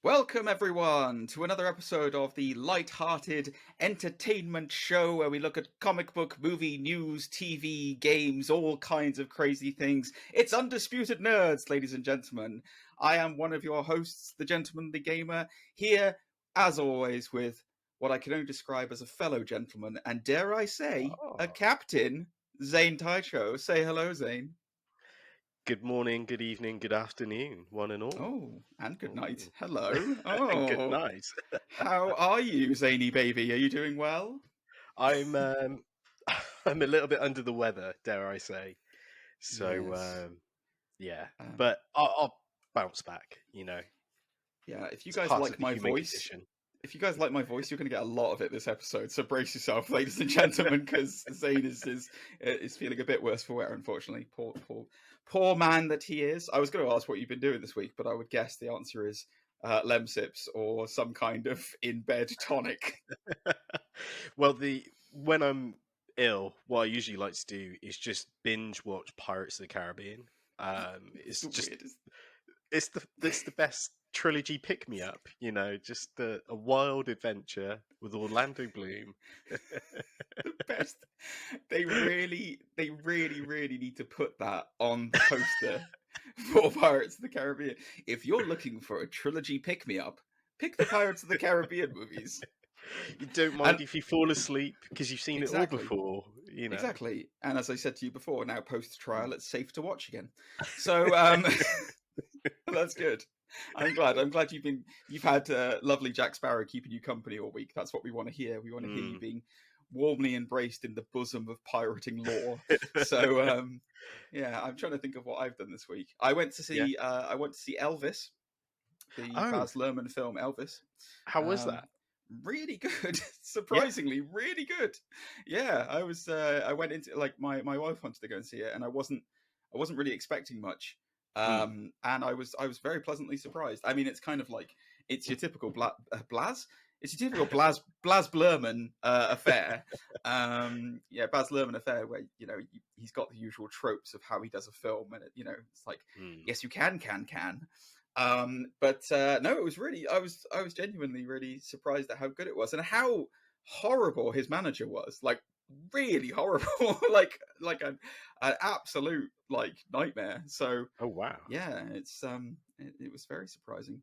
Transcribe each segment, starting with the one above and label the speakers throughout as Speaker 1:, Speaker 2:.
Speaker 1: Welcome, everyone, to another episode of the light-hearted entertainment show where we look at comic book, movie, news, TV, games, all kinds of crazy things. It's Undisputed Nerds, ladies and gentlemen. I am one of your hosts, the Gentleman, the Gamer, here, as always, with what I can only describe as a fellow gentleman, and dare I say, a captain, Zane Taicho. Say hello, Zane.
Speaker 2: Good morning, good evening, good afternoon, one and all.
Speaker 1: Oh, and good night. Hello. Oh,
Speaker 2: good night.
Speaker 1: How are you, Zany baby? Are you doing well?
Speaker 2: I'm I'm a little bit under the weather, dare I say. So
Speaker 1: Yes.
Speaker 2: yeah, but I'll bounce back. You know.
Speaker 1: Yeah. If you
Speaker 2: It's
Speaker 1: guys
Speaker 2: part
Speaker 1: like
Speaker 2: of the
Speaker 1: my
Speaker 2: human
Speaker 1: voice,
Speaker 2: condition.
Speaker 1: if you guys like my voice, you're going to get a lot of it this episode. So brace yourself, ladies and gentlemen, because Zane is feeling a bit worse for wear, unfortunately. Poor man that he is. I was going to ask what you've been doing this week, but I would guess the answer is Lemsips or some kind of in-bed tonic.
Speaker 2: Well, when I'm ill, what I usually like to do is just binge watch Pirates of the Caribbean. It's just
Speaker 1: weirdest.
Speaker 2: it's the best trilogy pick me up, you know, just a wild adventure with Orlando Bloom.
Speaker 1: The best. They really need to put that on the poster for Pirates of the Caribbean. If you're looking for a trilogy pick-me-up, pick the Pirates of the Caribbean movies.
Speaker 2: You don't mind if you fall asleep because you've seen it all before, you know.
Speaker 1: Exactly. And as I said to you before, now post-trial, it's safe to watch again. So that's good. I'm glad you've had lovely Jack Sparrow keeping you company all week. That's what we want to hear. We want to hear you being warmly embraced in the bosom of pirating lore. So yeah, I'm trying to think of what I've done this week. I went to see Elvis, the Baz Luhrmann film Elvis.
Speaker 2: How was that?
Speaker 1: Really good. Surprisingly, really good. Yeah, I went into, like, my wife wanted to go and see it, and I wasn't really expecting much. And I was very pleasantly surprised. I mean, it's kind of like, it's your typical Blas Luhrmann affair. Yeah, Baz Luhrmann affair, where, you know, he's got the usual tropes of how he does a film, and you know, it's like, yes, you can. But no, it was really, I was genuinely really surprised at how good it was and how horrible his manager was. Like, really horrible. like an absolute, like, nightmare. So
Speaker 2: oh wow,
Speaker 1: yeah, it's it was very surprising.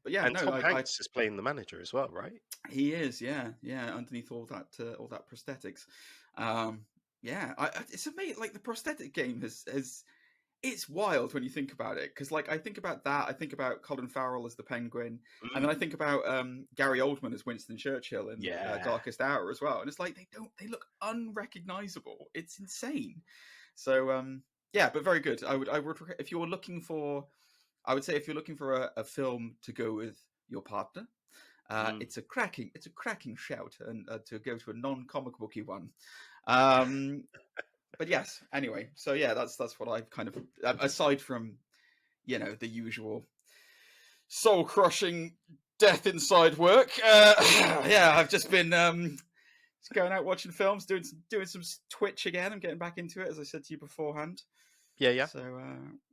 Speaker 1: But yeah,
Speaker 2: and Tom Hanks is playing the manager as well, right?
Speaker 1: He is, yeah, underneath all that prosthetics. Yeah, it's amazing. Like, the prosthetic game has it's wild when you think about it, because, like, I think about that, I think about Colin Farrell as the Penguin, and then I think about Gary Oldman as Winston Churchill in Darkest Hour as well, and it's like they look unrecognizable. It's insane. So yeah, but very good. I would if you're looking for, I would say, if you're looking for a film to go with your partner, it's a cracking shout, and to go to a non-comic booky one. But yes, anyway, so yeah, that's what I've kind of, aside from, you know, the usual soul-crushing death inside work. Yeah, I've just been just going out watching films, doing some Twitch again. I'm getting back into it, as I said to you beforehand.
Speaker 2: Yeah.
Speaker 1: So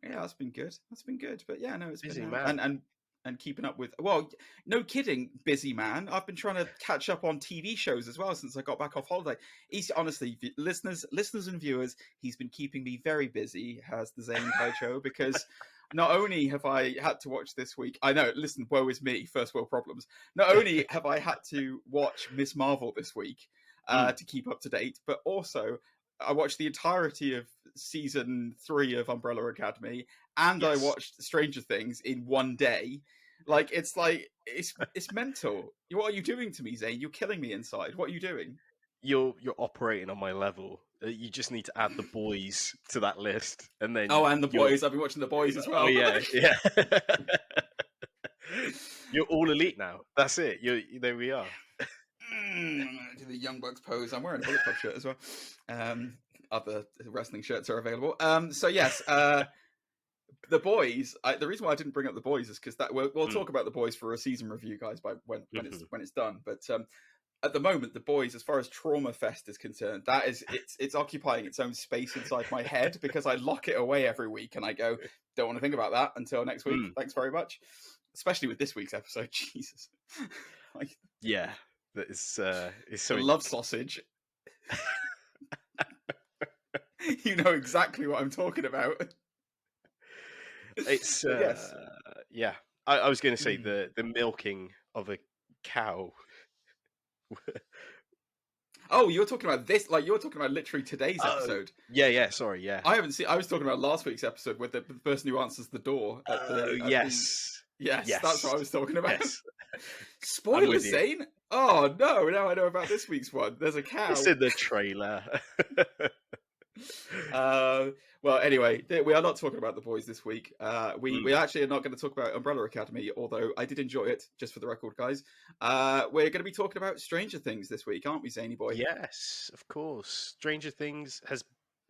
Speaker 1: yeah, that's been good. But yeah, no, it's
Speaker 2: busy
Speaker 1: been
Speaker 2: man.
Speaker 1: And keeping up with, well, no kidding, busy man. I've been trying to catch up on TV shows as well since I got back off holiday. He's honestly, listeners and viewers, he's been keeping me very busy, has the Zane Taicho, because not only have I had to watch this week, I know, listen, woe is me, first world problems. Not only have I had to watch Miss Marvel this week to keep up to date, but also I watched the entirety of season 3 of Umbrella Academy, and I watched Stranger Things in one day. Like, it's mental. What are you doing to me, Zane? You're killing me inside. What are you doing?
Speaker 2: You're operating on my level. You just need to add The Boys to that list, and then
Speaker 1: and The Boys. I've been watching The Boys as well.
Speaker 2: Oh yeah. You're all elite now. That's it. There we are.
Speaker 1: Do the Young Bucks pose. I'm wearing a Bullet Club shirt as well. Other wrestling shirts are available. So yes, The Boys. The reason why I didn't bring up The Boys is because we'll talk about The Boys for a season review, guys, by when it's done. But at the moment, The Boys, as far as Trauma Fest is concerned, that is it's occupying its own space inside my head, because I lock it away every week and I go, don't want to think about that until next week. Thanks very much. especially with this week's episode. Jesus, like
Speaker 2: Yeah, that is it's
Speaker 1: the
Speaker 2: something.
Speaker 1: love sausage. You know exactly what I'm talking about.
Speaker 2: It's
Speaker 1: But yes.
Speaker 2: yeah. I was going to say
Speaker 1: Mm.
Speaker 2: the milking of a cow.
Speaker 1: Oh, you're talking about this? Like you're talking about literally today's
Speaker 2: Oh,
Speaker 1: episode.
Speaker 2: yeah. Sorry, yeah.
Speaker 1: I haven't seen. I was talking about last week's episode with the person who answers the door at
Speaker 2: Oh,
Speaker 1: the.
Speaker 2: yes,
Speaker 1: Yes, that's what I was talking about.
Speaker 2: yes. I'm
Speaker 1: Spoilers,
Speaker 2: with you.
Speaker 1: Zane. Oh no! Now I know about this week's one. There's a cow.
Speaker 2: It's in the trailer.
Speaker 1: Well, anyway, we are not talking about The Boys this week. We actually are not going to talk about Umbrella Academy, although I did enjoy it, just for the record, guys. We're going to be talking about Stranger Things this week, aren't we, Zaney boy?
Speaker 2: Yes, of course. Stranger Things has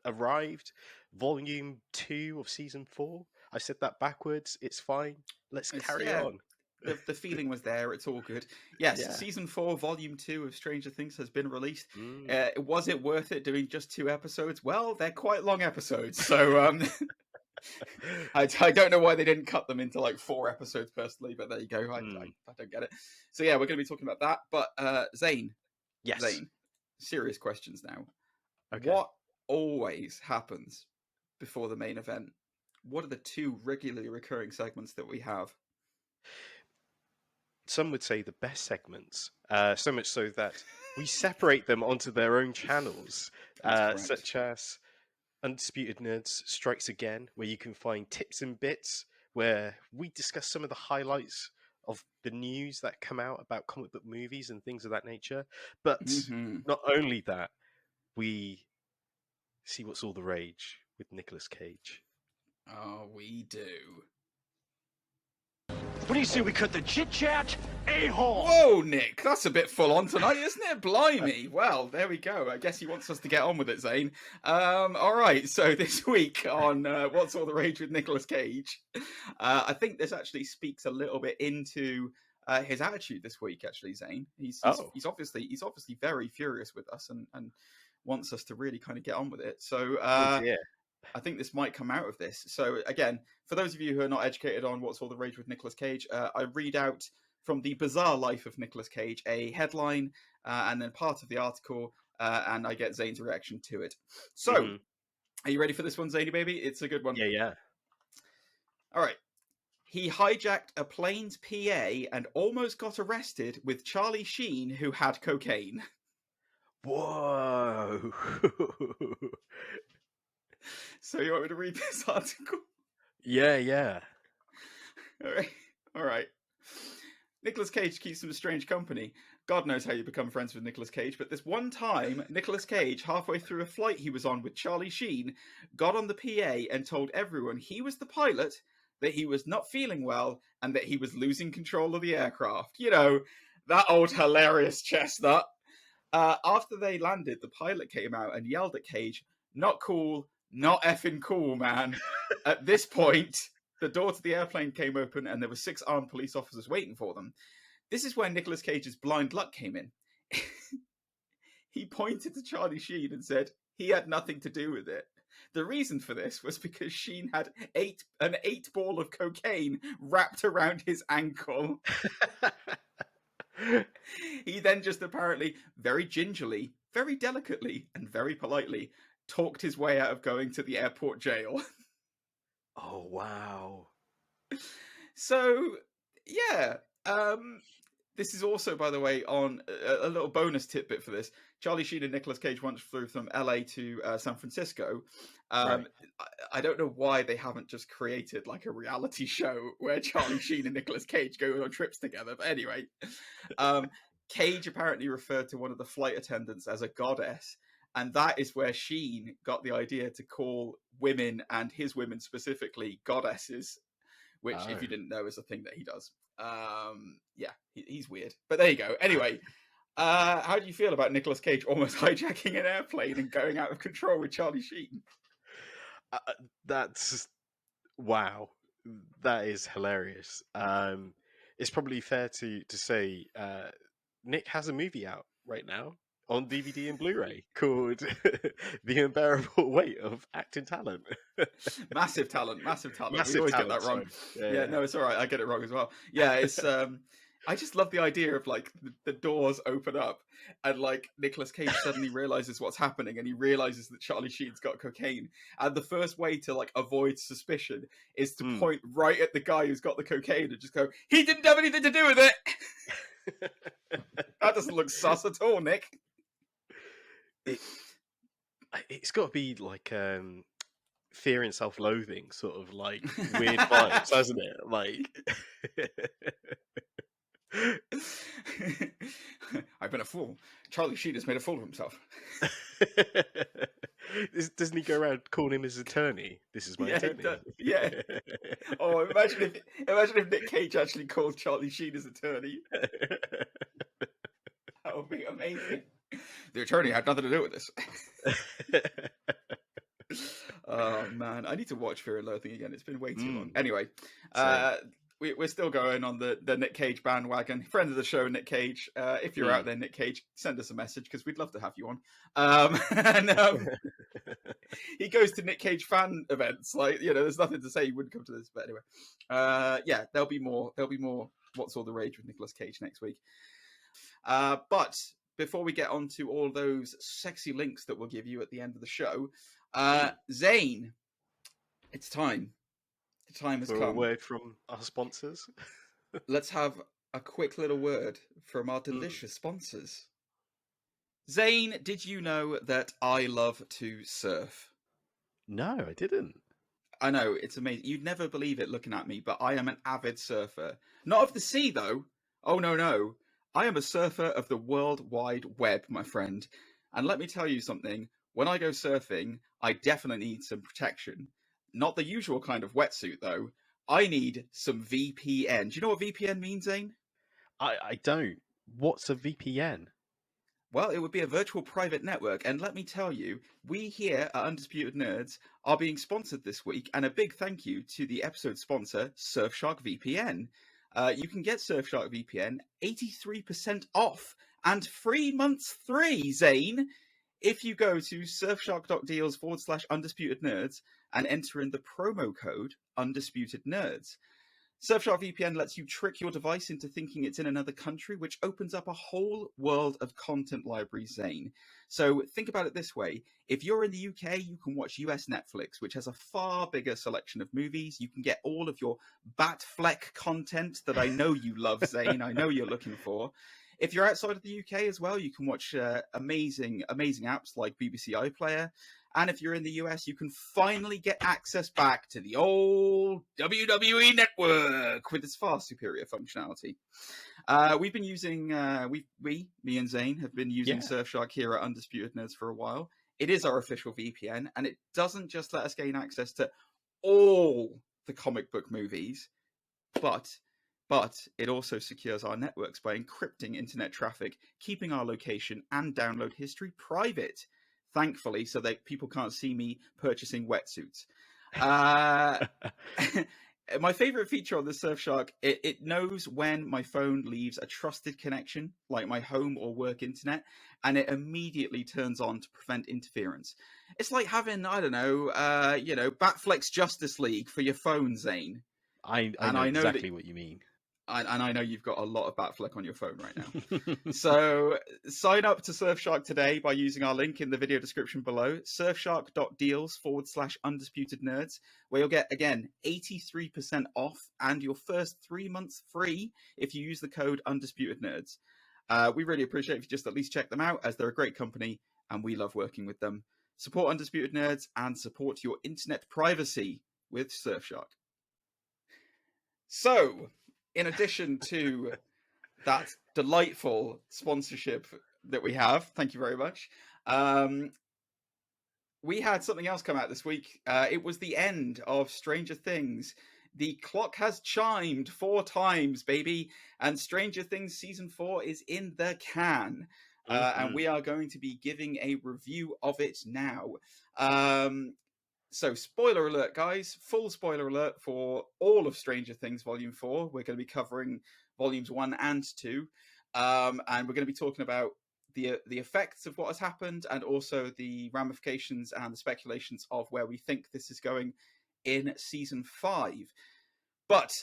Speaker 2: arrived. Volume 2 of Season 4. I said that backwards. It's fine. Let's carry on.
Speaker 1: The feeling was there. It's all good. Yes,
Speaker 2: Yeah.
Speaker 1: Season 4, Volume 2 of Stranger Things has been released. Was it worth it doing just 2 episodes? Well, they're quite long episodes, so I don't know why they didn't cut them into like 4 episodes personally, but there you go. I don't get it. So yeah, we're going to be talking about that. But Zane,
Speaker 2: Yes.
Speaker 1: Zane, serious questions now.
Speaker 2: Okay.
Speaker 1: What always happens before the main event? What are the 2 regularly recurring segments that we have?
Speaker 2: Some would say the best segments, so much so that we separate them onto their own channels, such as Undisputed Nerds Strikes Again, where you can find tips and bits, where we discuss some of the highlights of the news that come out about comic book movies and things of that nature. But not only that, we see what's all the rage with Nicolas Cage.
Speaker 1: Oh, we do.
Speaker 3: What do you say we cut the chit-chat? A-hole!
Speaker 1: Whoa, Nick, that's a bit full on tonight, isn't it? Blimey. Well, there we go. I guess he wants us to get on with it, Zane. All right, so this week on What's All the Rage with Nicolas Cage, I think this actually speaks a little bit into his attitude this week, actually, Zane. He's obviously very furious with us and wants us to really kind of get on with it. So I think this might come out of this. So again, for those of you who are not educated on What's All the Rage with Nicolas Cage, I read out from The Bizarre Life of Nicolas Cage a headline and then part of the article, and I get Zane's reaction to it. So, are you ready for this one, Zaney baby? It's a good one.
Speaker 2: Yeah.
Speaker 1: All right. He hijacked a plane's PA and almost got arrested with Charlie Sheen, who had cocaine.
Speaker 2: Whoa.
Speaker 1: So you want me to read this article?
Speaker 2: Yeah.
Speaker 1: All right. Nicolas Cage keeps some strange company. God knows how you become friends with Nicolas Cage, but this one time, Nicolas Cage, halfway through a flight he was on with Charlie Sheen, got on the PA and told everyone he was the pilot, that he was not feeling well, and that he was losing control of the aircraft. You know, that old hilarious chestnut. After they landed, the pilot came out and yelled at Cage, "Not cool, not effing cool, man." At this point, the door to the airplane came open and there were 6 armed police officers waiting for them. This is where Nicolas Cage's blind luck came in. He pointed to Charlie Sheen and said he had nothing to do with it. The reason for this was because Sheen had an 8 ball of cocaine wrapped around his ankle. He then just apparently very gingerly, very delicately, and very politely talked his way out of going to the airport jail.
Speaker 2: Oh, wow.
Speaker 1: So, yeah. This is also, by the way, on a little bonus tidbit for this. Charlie Sheen and Nicolas Cage once flew from LA to San Francisco.
Speaker 2: Right.
Speaker 1: I don't know why they haven't just created like a reality show where Charlie Sheen and Nicolas Cage go on trips together. But anyway, Cage apparently referred to one of the flight attendants as a goddess. And that is where Sheen got the idea to call women, and his women specifically, goddesses, which, if you didn't know, is a thing that he does. Yeah, he's weird. But there you go. Anyway, how do you feel about Nicolas Cage almost hijacking an airplane and going out of control with Charlie Sheen?
Speaker 2: That's... wow. That is hilarious. It's probably fair to say Nick has a movie out right now. on DVD and Blu-ray called The Unbearable Weight of Acting Talent.
Speaker 1: Massive talent. We
Speaker 2: Massive
Speaker 1: always get
Speaker 2: talent,
Speaker 1: that wrong.
Speaker 2: sorry.
Speaker 1: Yeah, no, it's all right. I get it wrong as well. Yeah, it's I just love the idea of like the doors open up and like Nicolas Cage suddenly realizes what's happening and he realizes that Charlie Sheen's got cocaine. And the first way to like avoid suspicion is to point right at the guy who's got the cocaine and just go, "He didn't have anything to do with it." That doesn't look sus at all, Nick.
Speaker 2: It's got to be like fear and self-loathing, sort of like weird vibes, hasn't it? Like,
Speaker 1: I've been a fool. Charlie Sheen has made a fool of himself.
Speaker 2: Doesn't he go around calling him his attorney? This is my attorney.
Speaker 1: Yeah. Oh, imagine if Nick Cage actually called Charlie Sheen his attorney. That would be amazing. The attorney had nothing to do with this. Oh man, I need to watch Fear and Loathing again. It's been way too long. Anyway, we're still going on the Nick Cage bandwagon. Friend of the show, Nick Cage. If you're out there, Nick Cage, send us a message because we'd love to have you on. He goes to Nick Cage fan events. Like, you know, there's nothing to say he wouldn't come to this. But anyway, yeah, there'll be more. What's All the Rage with Nicolas Cage next week. But before we get on to all those sexy links that we'll give you at the end of the show, Zane, it's time. The time has come.
Speaker 2: A word from our sponsors.
Speaker 1: Let's have a quick little word from our delicious sponsors. Zane, did you know that I love to surf?
Speaker 2: No, I didn't.
Speaker 1: I know, it's amazing. You'd never believe it looking at me, but I am an avid surfer. Not of the sea, though. Oh, no. I am a surfer of the World Wide Web, my friend. And let me tell you something. When I go surfing, I definitely need some protection. Not the usual kind of wetsuit, though. I need some VPN. Do you know what VPN means, Zane?
Speaker 2: I don't. What's a VPN?
Speaker 1: Well, it would be a virtual private network. And let me tell you, we here at Undisputed Nerds are being sponsored this week. And a big thank you to the episode sponsor, Surfshark VPN. You can get Surfshark VPN 83% off and free months free, Zane, if you go to surfshark.deals/Undisputed Nerds and enter in the promo code Undisputed Nerds. Surfshark VPN lets you trick your device into thinking it's in another country, which opens up a whole world of content library, Zane. So think about it this way. If you're in the UK, you can watch US Netflix, which has a far bigger selection of movies. You can get all of your Batfleck content that I know you love, Zane. I know you're looking for. If you're outside of the UK as well, you can watch amazing apps like BBC iPlayer. And if you're in the US, you can finally get access back to the old WWE Network with its far superior functionality. We've been using, me and Zane have been using Surfshark here at Undisputed Nerds for a while. It is our official VPN, and it doesn't just let us gain access to all the comic book movies, but it also secures our networks by encrypting internet traffic, keeping our location and download history private. Thankfully, so that people can't see me purchasing wetsuits. My favorite feature on the Surfshark, it knows when my phone leaves a trusted connection, like my home or work internet, and it immediately turns on to prevent interference. It's like having, I don't know, Batfleck's Justice League for your phone, Zane.
Speaker 2: I know exactly what you mean.
Speaker 1: And I know you've got a lot of Batfleck on your phone right now. So sign up to Surfshark today by using our link in the video description below, surfshark.deals/Undisputed Nerds, where you'll get, again, 83% off and your first 3 months free if you use the code Undisputed Nerds. We really appreciate it if you just at least check them out, as they're a great company and we love working with them. Support Undisputed Nerds and support your internet privacy with Surfshark. So, in addition to that delightful sponsorship that we have, thank you very much, we had something else come out this week. It was the end of Stranger Things. The clock has chimed 4 times, baby, and Stranger Things Season 4 is in the can. And we are going to be giving a review of it now. So, spoiler alert, guys. Full spoiler alert for all of Stranger Things Volume 4. We're going to be covering Volumes 1 and 2. And we're going to be talking about the effects of what has happened, and also the ramifications and the speculations of where we think this is going in season 5. But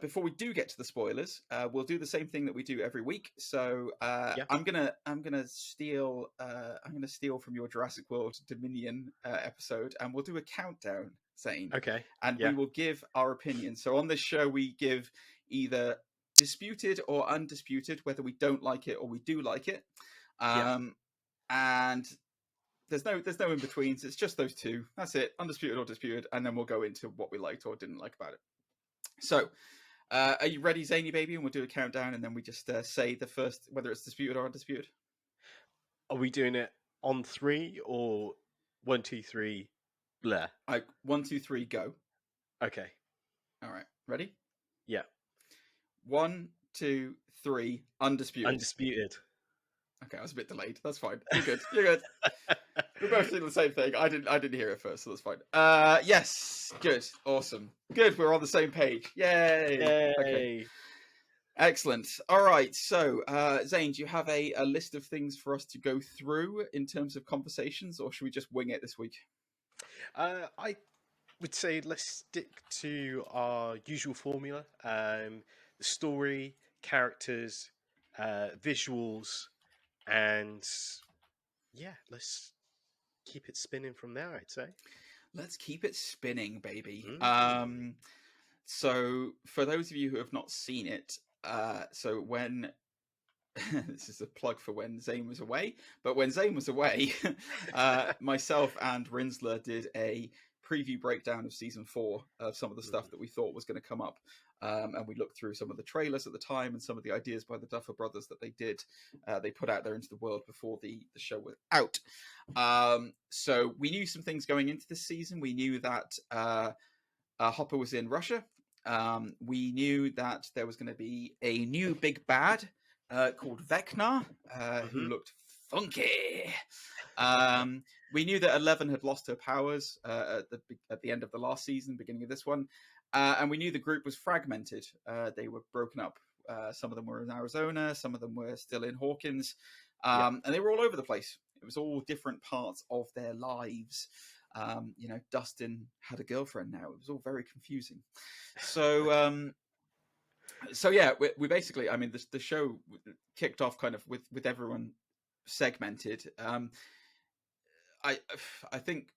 Speaker 1: before we do get to the spoilers, we'll do the same thing that we do every week. So I'm gonna steal from your Jurassic World Dominion episode, and we'll do a countdown, Zane.
Speaker 2: Okay.
Speaker 1: And we will give our opinion. So on this show, we give either disputed or undisputed, whether we don't like it or we do like it. And there's no in betweens. It's just those two. That's it, undisputed or disputed, and then we'll go into what we liked or didn't like about it. So, are you ready, Zany baby? And we'll do a countdown, and then we just say the first, whether it's disputed or undisputed.
Speaker 2: Are we doing it on 3 or 1, 2, 3? Blah.
Speaker 1: 1, 2, 3, go.
Speaker 2: Okay.
Speaker 1: All right. Ready?
Speaker 2: Yeah.
Speaker 1: 1, 2, 3. Undisputed.
Speaker 2: Undisputed.
Speaker 1: Okay, I was a bit delayed. That's fine. You're good. You're good. We're both doing the same thing. I didn't hear it first, so that's fine. Yes. Good. Awesome. Good. We're on the same page. Yay.
Speaker 2: Yay.
Speaker 1: Okay. Excellent. All right. So, Zane, do you have a list of things for us to go through in terms of conversations, or should we just wing it this week?
Speaker 2: I would say let's stick to our usual formula. The story, characters, visuals, and let's keep it spinning from there, I'd say. Let's
Speaker 1: keep it spinning, baby.
Speaker 2: Mm.
Speaker 1: So for those of you who have not seen it, so when this is a plug for when Zane was away, but when Zane was away, myself and Rinsler did a preview breakdown of season 4 of some of the stuff that we thought was going to come up. And we looked through some of the trailers at the time and some of the ideas by the Duffer Brothers that they put out there into the world before the show was out. So we knew some things going into this season. We knew that Hopper was in Russia. We knew that there was going to be a new big bad called Vecna, who looked funky. We knew that 11 had lost her powers at the end of the last season, beginning of this one. And we knew the group was fragmented. They were broken up. Some of them were in Arizona. Some of them were still in Hawkins. And they were all over the place. It was all different parts of their lives. Dustin had a girlfriend now. It was all very confusing. So we basically, I mean, the show kicked off kind of with everyone segmented. I think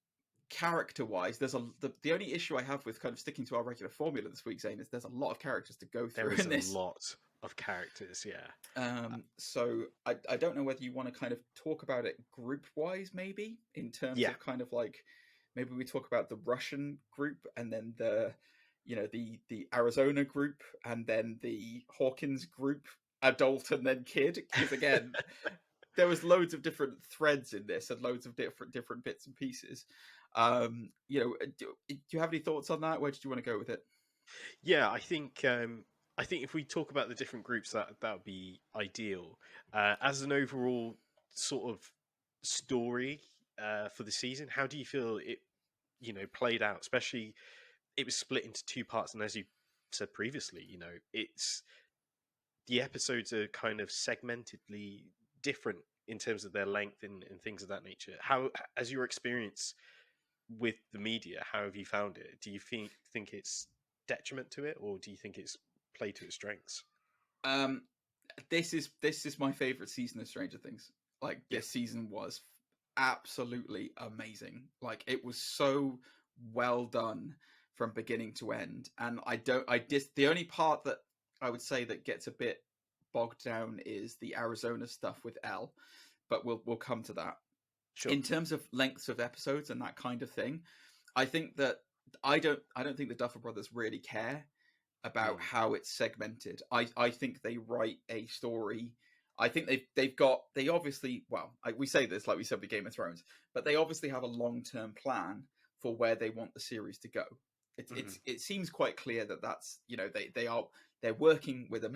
Speaker 1: character-wise, there's the only issue I have with kind of sticking to our regular formula this week, Zane, is there's a lot of characters to go through in this.
Speaker 2: There is a lot of characters, yeah.
Speaker 1: So I don't know whether you want to kind of talk about it group-wise, maybe, in terms of kind of like, maybe we talk about the Russian group and then the Arizona group and then the Hawkins group, adult and then kid, because again, there was loads of different threads in this and loads of different bits and pieces. Do you have any thoughts on that? Where did you want to go with it?
Speaker 2: Yeah, I think if we talk about the different groups, that would be ideal. As an overall sort of story for the season, how do you feel it played out? Especially, it was split into 2 parts, and as you said previously, it's the episodes are kind of segmentedly different in terms of their length and things of that nature. How, as your experience with the media, how have you found it? Do you think it's detriment to it, or do you think it's played to its strengths?
Speaker 1: This is my favorite season of Stranger Things. Like, this season was absolutely amazing. Like, it was so well done from beginning to end. And the only part that I would say that gets a bit bogged down is the Arizona stuff with Elle, but we'll come to that. Sure. In terms of lengths of episodes and that kind of thing, I think that I don't think the Duffer Brothers really care about how it's segmented. I think they write a story. I think they obviously, we say this like we said with Game of Thrones, but they obviously have a long-term plan for where they want the series to go. It seems quite clear that that's, they're working with a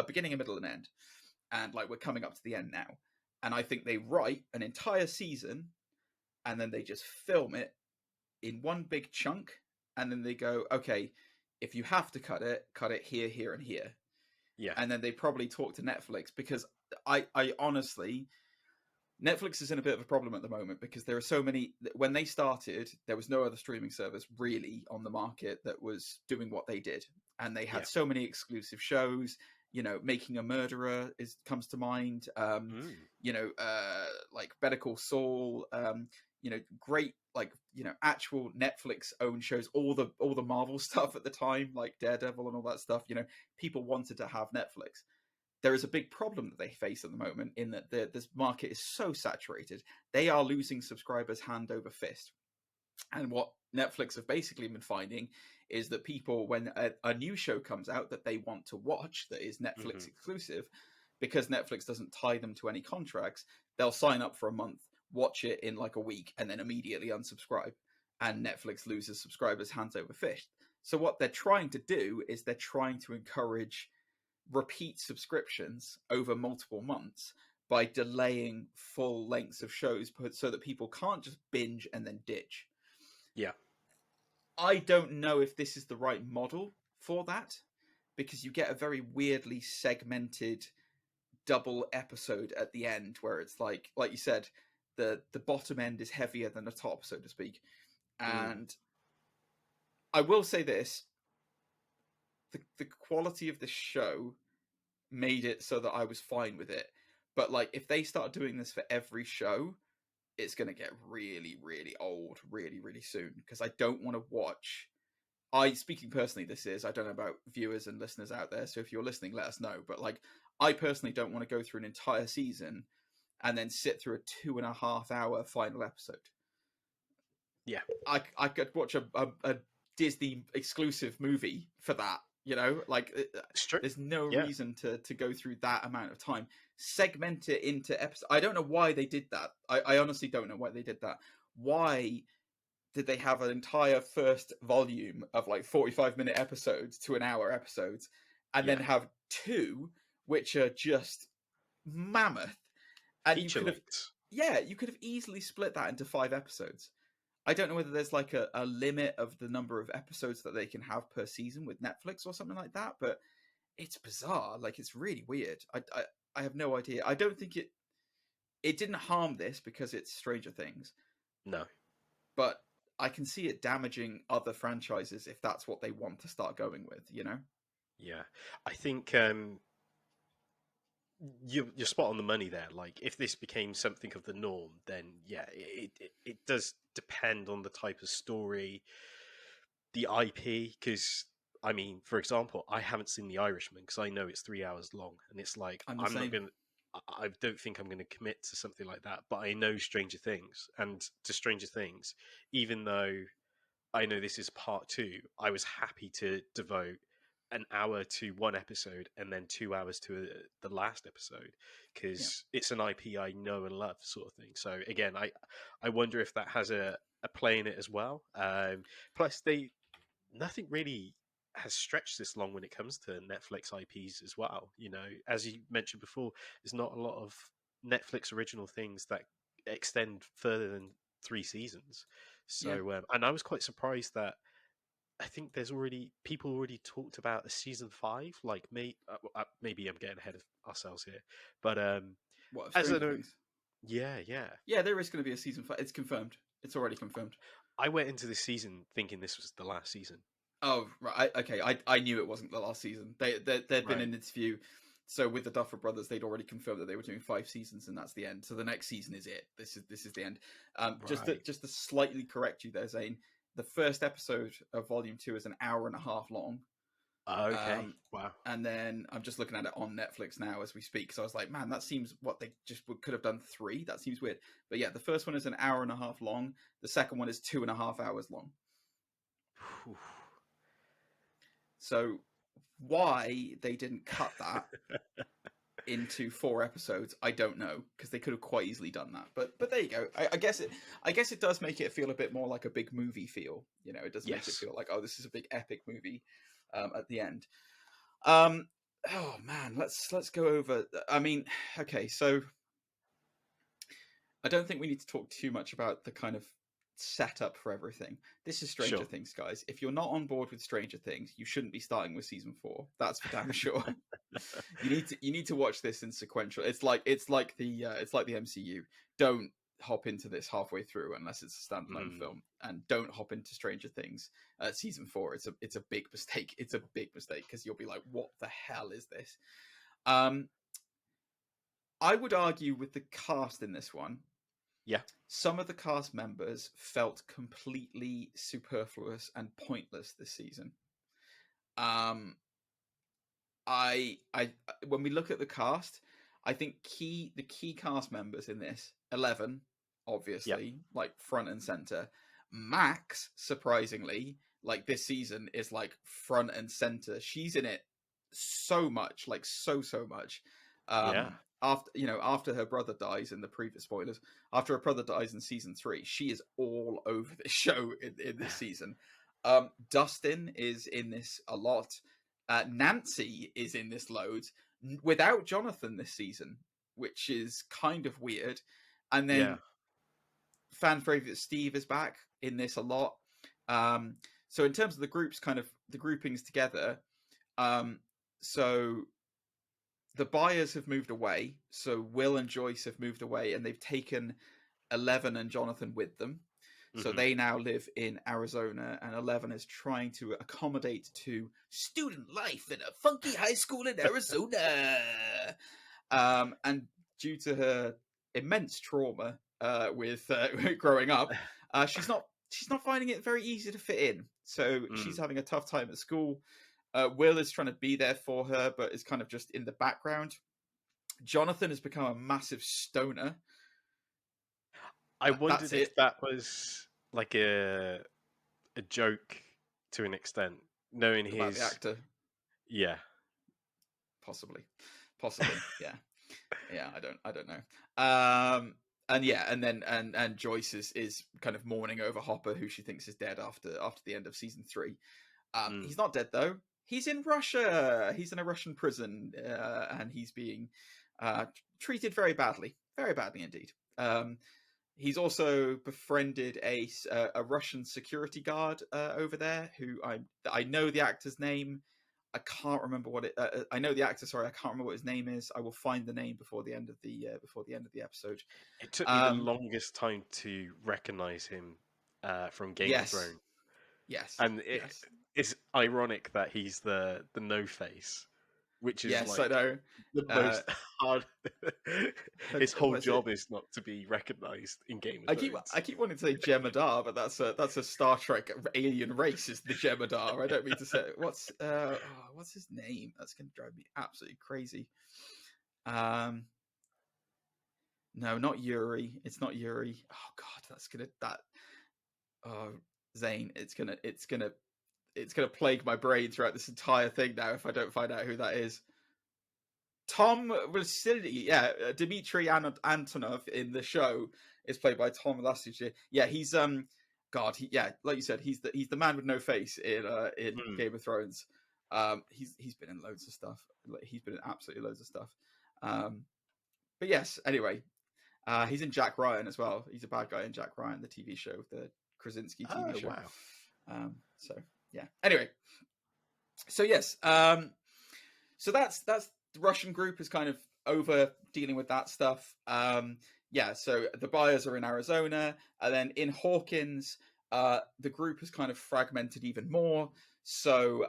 Speaker 1: beginning, a middle, and end, and like we're coming up to the end now. And I think they write an entire season, and then they just film it in one big chunk, and then they go, okay, if you have to cut it here, here, and here. Yeah. And then they probably talk to Netflix, because I honestly, Netflix is in a bit of a problem at the moment because there are so many. When they started, there was no other streaming service really on the market that was doing what they did, and they had so many exclusive shows. Making a Murderer comes to mind. Like Better Call Saul. Great actual Netflix owned shows. All the Marvel stuff at the time, like Daredevil and all that stuff. People wanted to have Netflix. There is a big problem that they face at the moment in that this market is so saturated. They are losing subscribers hand over fist. And what Netflix have basically been finding is that people, when a new show comes out that they want to watch that is Netflix exclusive, because Netflix doesn't tie them to any contracts, they'll sign up for a month, watch it in like a week, and then immediately unsubscribe. And Netflix loses subscribers hands over fist. So what they're trying to do is they're trying to encourage repeat subscriptions over multiple months by delaying full lengths of shows so that people can't just binge and then ditch.
Speaker 2: Yeah.
Speaker 1: I don't know if this is the right model for that, because you get a very weirdly segmented double episode at the end where it's like you said, the bottom end is heavier than the top, so to speak. And I will say this, the quality of the show made it so that I was fine with it. But like, if they start doing this for every show, it's going to get really, really old really, really soon, because I don't want to watch. Speaking personally, I don't know about viewers and listeners out there, so if you're listening, let us know. But like, I personally don't want to go through an entire season and then sit through a 2.5 hour final episode.
Speaker 2: Yeah.
Speaker 1: I could watch a Disney exclusive movie for that. There's no reason to go through that amount of time. Segment it into episodes. I don't know why they did that. I honestly don't know why they did that. Why did they have an entire first volume of like 45-minute episodes to an hour episodes, and then have two which are just mammoth? And you could have easily split that into 5 episodes. I don't know whether there's like a limit of the number of episodes that they can have per season with Netflix or something like that, but it's bizarre. Like, it's really weird. I have no idea. I don't think it didn't harm this because it's Stranger Things.
Speaker 2: No. But
Speaker 1: I can see it damaging other franchises if that's what they want to start going with,
Speaker 2: Yeah. I think you're spot on the money there. Like, if this became something of the norm, then yeah, it does depend on the type of story, the IP. Because I mean, for example, I haven't seen The Irishman because I know it's 3 hours long, and it's like I don't think I'm gonna commit to something like that. But I know Stranger Things, and to Stranger Things, even though I know this is part 2, I was happy to devote an hour to one episode and then 2 hours to the last episode, because it's an IP I know and love, sort of thing. So again, I wonder if that has a play in it as well. Plus, nothing really has stretched this long when it comes to Netflix IPs as well. As you mentioned before, there's not a lot of Netflix original things that extend further than 3 seasons. So and I was quite surprised that I think there's people already talked about a season 5. Like, maybe I'm getting ahead of ourselves here, but as I know, yeah,
Speaker 1: there is going to be a season 5. It's confirmed. It's already confirmed.
Speaker 2: I went into this season thinking this was the last season.
Speaker 1: Oh, right. Okay, I knew it wasn't the last season. There'd been an interview. So with the Duffer Brothers, they'd already confirmed that they were doing 5 seasons, and that's the end. So the next season is it. This is the end. Just to slightly correct you there, Zane. The first episode of Volume 2 is an hour and a half long.
Speaker 2: Okay. Wow.
Speaker 1: And then I'm just looking at it on Netflix now as we speak. So I was like, man, that seems what they just could have done 3. That seems weird. But yeah, the first one is an hour and a half long. The second one is 2.5 hours long. So why they didn't cut that into 4 episodes, I don't know, because they could have quite easily done that. But there you go. I guess it does make it feel a bit more like a big movie feel. It doesn't make it feel like, oh, this is a big epic movie at the end. Oh man, let's go over. I mean, okay, so I don't think we need to talk too much about the kind of setup for everything. This is Stranger Things, guys. If you're not on board with Stranger Things, you shouldn't be starting with season 4. That's for damn sure. You need to watch this in sequential. It's like the MCU. Don't hop into this halfway through unless it's a standalone film, and don't hop into Stranger Things season 4. It's a big mistake. It's a big mistake because you'll be like, what the hell is this? I would argue with the cast in this one.
Speaker 2: Yeah.
Speaker 1: Some of the cast members felt completely superfluous and pointless this season. When we look at the cast, I think the key cast members in this, 11, obviously, like front and center. Max, surprisingly, like this season is like front and center. She's in it so much, like so much. After her brother dies in the previous spoilers, after her brother dies in season 3, she is all over the show in this season. Dustin is in this a lot. Nancy is in this loads without Jonathan this season, which is kind of weird. And then fan favorite Steve is back in this a lot. So in terms of the groups, kind of the groupings together, so the Byers have moved away. So Will and Joyce have moved away, and they've taken 11 and Jonathan with them. So they now live in Arizona, and 11 is trying to accommodate to student life in a funky high school in Arizona. And due to her immense trauma with growing up, she's not finding it very easy to fit in. So she's having a tough time at school. Will is trying to be there for her, but is kind of just in the background. Jonathan has become a massive stoner.
Speaker 2: I wondered if that was like a joke to an extent, knowing
Speaker 1: about the actor.
Speaker 2: Yeah,
Speaker 1: possibly, yeah. I don't know. And Joyce is kind of mourning over Hopper, who she thinks is dead after the end of season 3. He's not dead though. He's in Russia. He's in a Russian prison, and he's being treated very badly indeed. He's also befriended a Russian security guard over there, who I know the actor's name. I can't remember what it. I know the actor. Sorry, I can't remember what his name is. I will find the name before the end of the episode.
Speaker 2: It took me the longest time to recognize him from Game of Thrones.
Speaker 1: Yes,
Speaker 2: and it's ironic that he's the no face, which is
Speaker 1: I know.
Speaker 2: The most hard. His whole job is not to be recognized in Game of Thrones.
Speaker 1: I keep wanting to say Jem'Hadar, but that's a Star Trek alien race. Is the Jem'Hadar? I don't mean to say what's his name. That's going to drive me absolutely crazy. No, not Yuri. It's not Yuri. Oh God, Zane. It's gonna plague my brain throughout this entire thing now if I don't find out who that is. Tom Vasily, Dmitry Antonov in the show is played by Tom Vasily. Yeah, he's like you said, he's the man with no face in Game of Thrones. He's been in loads of stuff. He's been in absolutely loads of stuff. But yes, anyway, he's in Jack Ryan as well. He's a bad guy in Jack Ryan, the TV show, the Krasinski TV show.
Speaker 2: Wow.
Speaker 1: So yeah. Anyway, so yes, so that's the Russian group is kind of over dealing with that stuff. So the Byers are in Arizona, and then in Hawkins, the group has kind of fragmented even more. So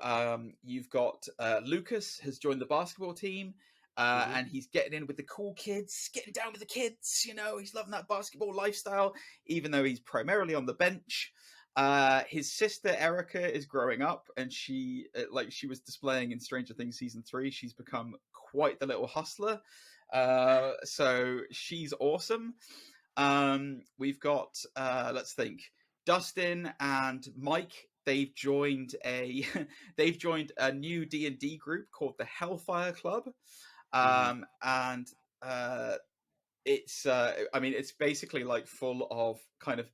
Speaker 1: you've got Lucas has joined the basketball team. And he's getting in with the cool kids, getting down with the kids. You know, he's loving that basketball lifestyle, even though he's primarily on the bench. His sister Erica is growing up, and she was displaying in Stranger Things season 3. She's become quite the little hustler. So she's awesome. We've got let's think, Dustin and Mike. They've joined a new D&D group called the Hellfire Club. And it's basically like full of kind of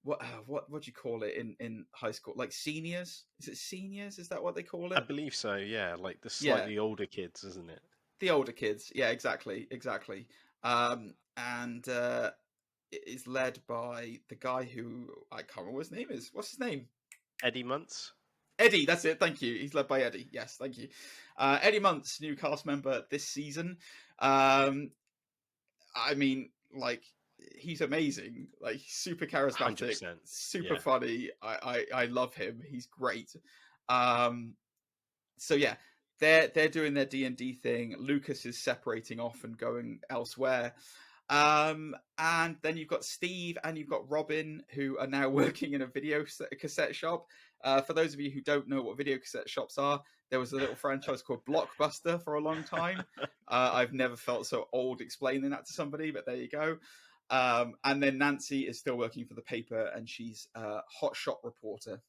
Speaker 1: what do you call it in high school? Like seniors? Is it seniors? Is that what they call it?
Speaker 2: I believe so. Yeah, like the slightly older kids, isn't it?
Speaker 1: The older kids. Yeah, exactly. And it is led by the guy who I can't remember what his name is. What's his name?
Speaker 2: Eddie Muntz.
Speaker 1: Eddie, that's it. Thank you. He's led by Eddie. Yes, thank you. Eddie Muntz, new cast member this season. I mean, like, he's amazing. Like, he's super charismatic,
Speaker 2: 100%.
Speaker 1: super
Speaker 2: Yeah.
Speaker 1: funny. I love him. He's great. So yeah, they're doing their D&D thing. Lucas is separating off and going elsewhere. And then you've got Steve and you've got Robin, who are now working in a video cassette shop. For those of you who don't know what video cassette shops are, there was a little franchise called Blockbuster for a long time. I've never felt so old explaining that to somebody, but there you go. And then Nancy is still working for the paper, and she's a hotshot reporter.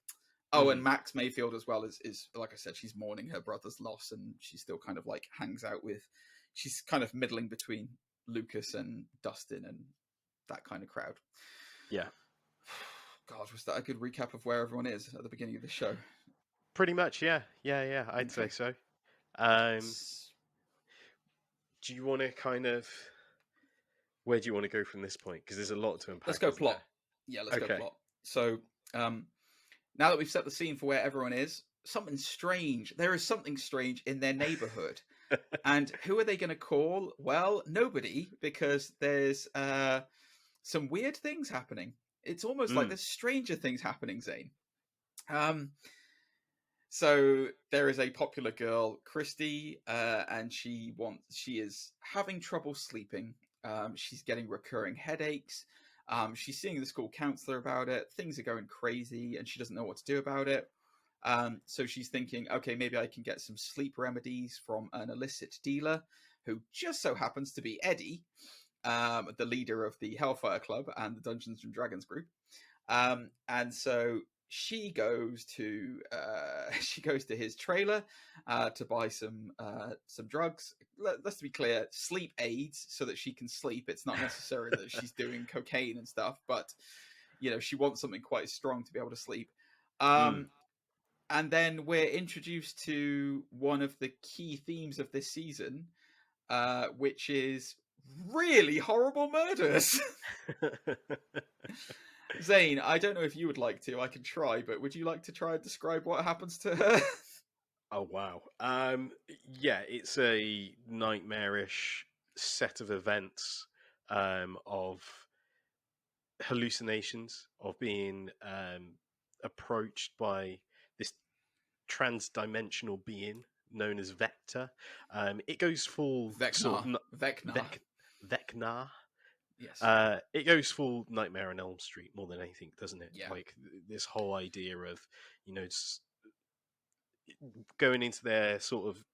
Speaker 1: Oh, and Max Mayfield as well is like I said, she's mourning her brother's loss, and she still kind of like hangs out with. She's kind of middling between Lucas and Dustin and that kind of crowd.
Speaker 2: Yeah.
Speaker 1: God, was that a good recap of where everyone is at the beginning of the show?
Speaker 2: Pretty much, yeah. I'd say so. Do you want to kind of... Where do you want to go from this point? Because there's a lot to unpack.
Speaker 1: Let's go plot. Yeah, let's go plot. So, now that we've set the scene for where everyone is, there is something strange in their neighborhood. And who are they going to call? Well, nobody, because there's some weird things happening. It's almost like there's stranger things happening, Zane. So there is a popular girl, Christy, and she is having trouble sleeping. She's getting recurring headaches. She's seeing the school counselor about it. Things are going crazy, and she doesn't know what to do about it. So she's thinking, okay, maybe I can get some sleep remedies from an illicit dealer who just so happens to be Eddie, the leader of the Hellfire Club and the Dungeons and Dragons group. And so she goes to his trailer to buy some drugs. Let's be clear, sleep aids so that she can sleep. It's not necessary that she's doing cocaine and stuff, but she wants something quite strong to be able to sleep. And then we're introduced to one of the key themes of this season, which is really horrible murders. Zane, I don't know if you would like to. I can try, but would you like to try and describe what happens to her?
Speaker 2: Oh, wow. Yeah, it's a nightmarish set of events of hallucinations, of being approached by this trans-dimensional being known as Vector. It goes full...
Speaker 1: Vecna.
Speaker 2: Vecna.
Speaker 1: Yes.
Speaker 2: It goes full Nightmare on Elm Street more than anything, doesn't it?
Speaker 1: Yeah.
Speaker 2: Like this whole idea of, going into their sort of